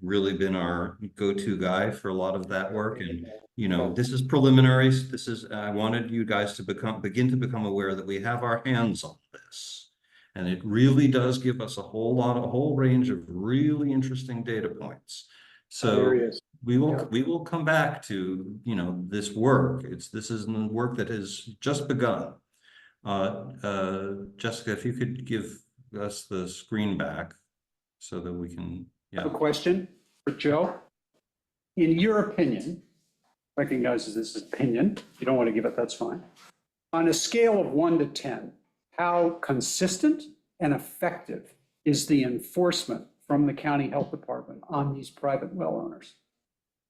really been our go-to guy for a lot of that work, and this is preliminaries. I wanted you guys to begin to become aware that we have our hands on this. And it really does give us a whole range of really interesting data points. So we will come back to, this work. This is work that has just begun. Jessica, if you could give us the screen back so that we can, I have a question for Joe. In your opinion, recognizes this is opinion, if you don't want to give it, that's fine. On a scale of 1 to 10, how consistent and effective is the enforcement from the county health department on these private well owners?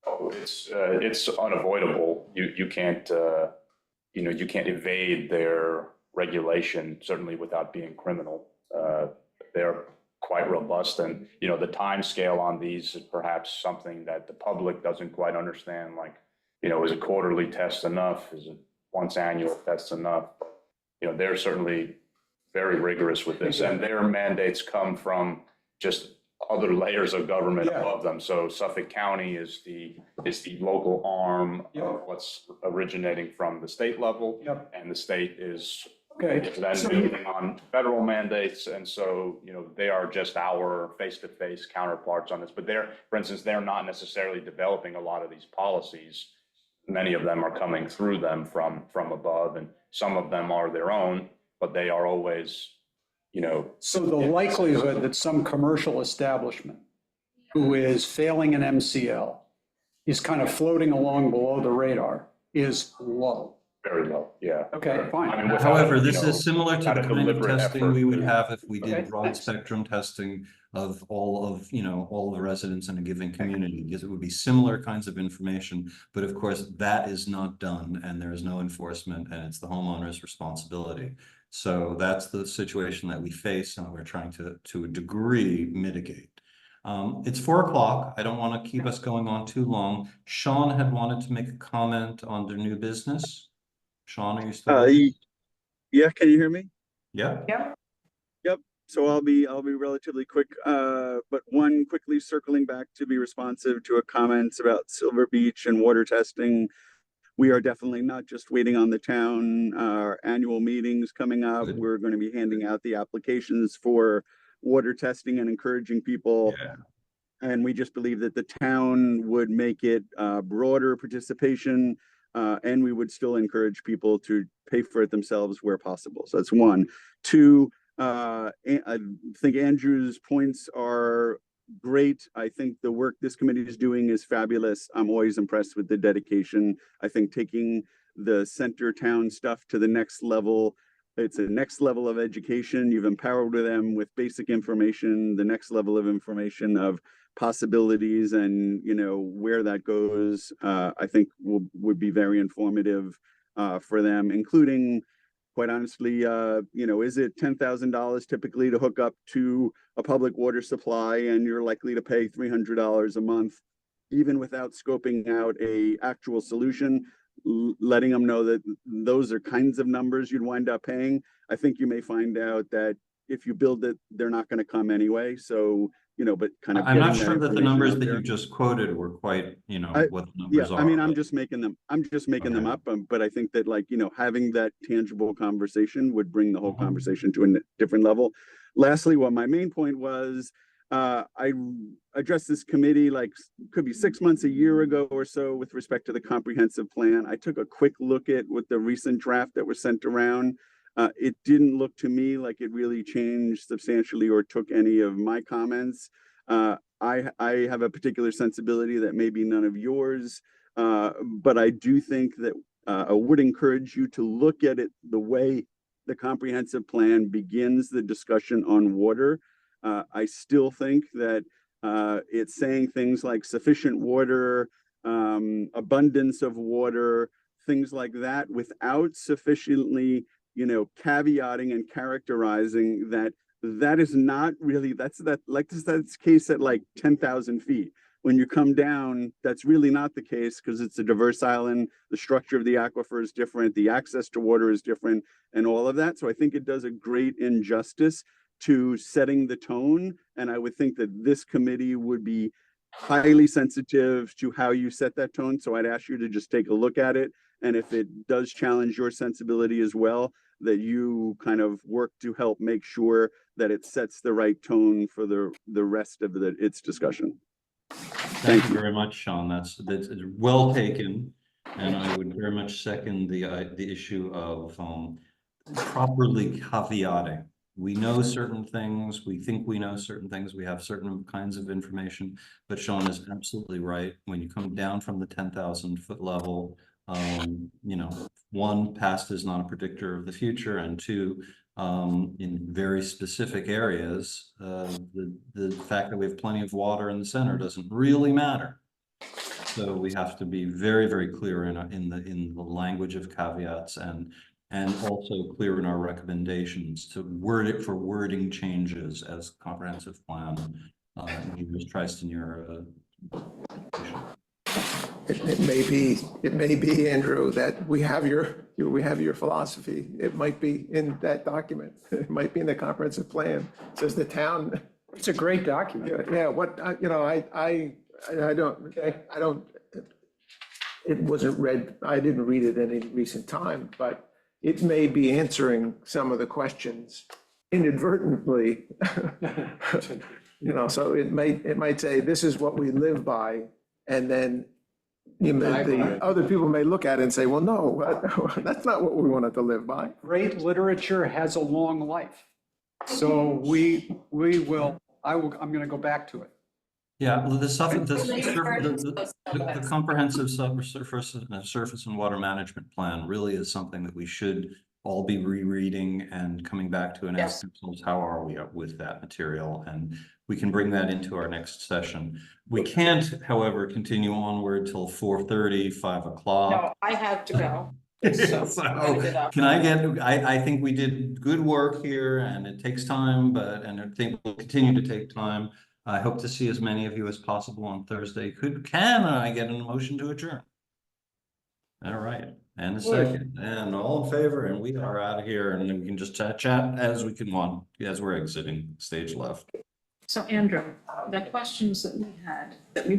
Oh, it's unavoidable. You can't evade their regulation, certainly without being criminal. They're quite robust, and the time scale on these is perhaps something that the public doesn't quite understand. Like, is a quarterly test enough? Is it once annual test enough? They're certainly very rigorous with this, and their mandates come from just other layers of government above them. So Suffolk County is the local arm of what's originating from the state level, and the state is then building on federal mandates. And so, they are just our face-to-face counterparts on this. But for instance, they're not necessarily developing a lot of these policies. Many of them are coming through them from above, and some of them are their own, but they are always, So the likelihood that some commercial establishment who is failing an MCL is kind of floating along below the radar is low. Very low, yeah. Okay, fine. I mean, without, However, you this know, is similar to without the a kind of deliberate testing we would effort. have if we Okay, did broad thanks. spectrum testing of all the residents in a given community, because it would be similar kinds of information. But of course, that is not done and there is no enforcement and it's the homeowner's responsibility. So that's the situation that we face and we're trying to a degree mitigate. It's 4 o'clock. I don't want to keep us going on too long. Sean had wanted to make a comment on the new business. Sean, are you still there? Yeah, can you hear me? Yeah. Yep. So I'll be relatively quick. But one, quickly circling back to be responsive to a comments about Silver Beach and water testing. We are definitely not just waiting on the town. Our annual meetings coming up. Good. We're going to be handing out the applications for water testing and encouraging people. Yeah. And we just believe that the town would make it broader participation, and we would still encourage people to pay for it themselves where possible. So that's one. Two, I think Andrew's points are great. I think the work this committee is doing is fabulous. I'm always impressed with the dedication. I think taking the center town stuff to the next level. It's a next level of education. You've empowered them with basic information, the next level of information of possibilities and, you know, where that goes, I think would be very informative for them, including, quite honestly, you know, is it $10,000 typically to hook up to a public water supply and you're likely to pay $300 a month, even without scoping out a actual solution? Letting them know that those are kinds of numbers you'd wind up paying. I think you may find out that if you build it, they're not going to come anyway. So, you know, but kind of. I'm not sure that the information numbers out that there. you just quoted were quite, you know, what the Yeah, numbers are. I mean, I'm but- just making them up, but I think that, like, you know, having that tangible conversation would bring the whole conversation to a different level. Lastly, what my main point was, I addressed this committee like could be 6 months, a year ago or so with respect to the comprehensive plan. I took a quick look at what the recent draft that was sent around. It didn't look to me like it really changed substantially or took any of my comments. I have a particular sensibility that maybe none of yours, but I do think that I would encourage you to look at it the way the comprehensive plan begins the discussion on water. I still think that it's saying things like sufficient water, abundance of water, things like that, without sufficiently, you know, caveating and characterizing that that is not really, that's the case at like 10,000 feet. When you come down, that's really not the case because it's a diverse island. The structure of the aquifer is different. The access to water is different and all of that. So I think it does a great injustice to setting the tone. And I would think that this committee would be highly sensitive to how you set that tone. So I'd ask you to just take a look at it. And if it does challenge your sensibility as well, that you kind of work to help make sure that it sets the right tone for the rest of its discussion. Thank you very much, Sean. That's well taken. And I would very much second the issue of properly caveating. We know certain things, we think we know certain things, we have certain kinds of information, but Sean is absolutely right. When you come down from the 10,000 foot level, you know, one, past is not a predictor of the future, and two, in very specific areas, the fact that we have plenty of water in the center doesn't really matter. So we have to be very, very clear in the language of caveats and also clear in our recommendations to word it for wording changes as comprehensive plan tries to near. It may be, Andrew, that we have your philosophy. It might be in that document. It might be in the comprehensive plan. It says the town. It's a great document. Yeah, it wasn't read, I didn't read it in any recent time, but it may be answering some of the questions inadvertently. You know, so it might say, this is what we live by, and then the other people may look at it and say, well, no, that's not what we wanted to live by. Great literature has a long life. So I'm going to go back to it. Yeah, well, the Surface. comprehensive surface and water management plan really is something that we should all be rereading and coming back to and ask ourselves, how are we with that material? And we can bring that into our next session. We can't, however, continue onward till 4:30, 5 o'clock. No, I have to go. So, can I think we did good work here, and it takes time, and I think we'll continue to take time. I hope to see as many of you as possible on Thursday. Can I get a motion to adjourn? All right, and a second, and all in favor, and we are out of here, and then we can just chat as we can want, as we're exiting stage left. So Andrew, the questions that we had, that we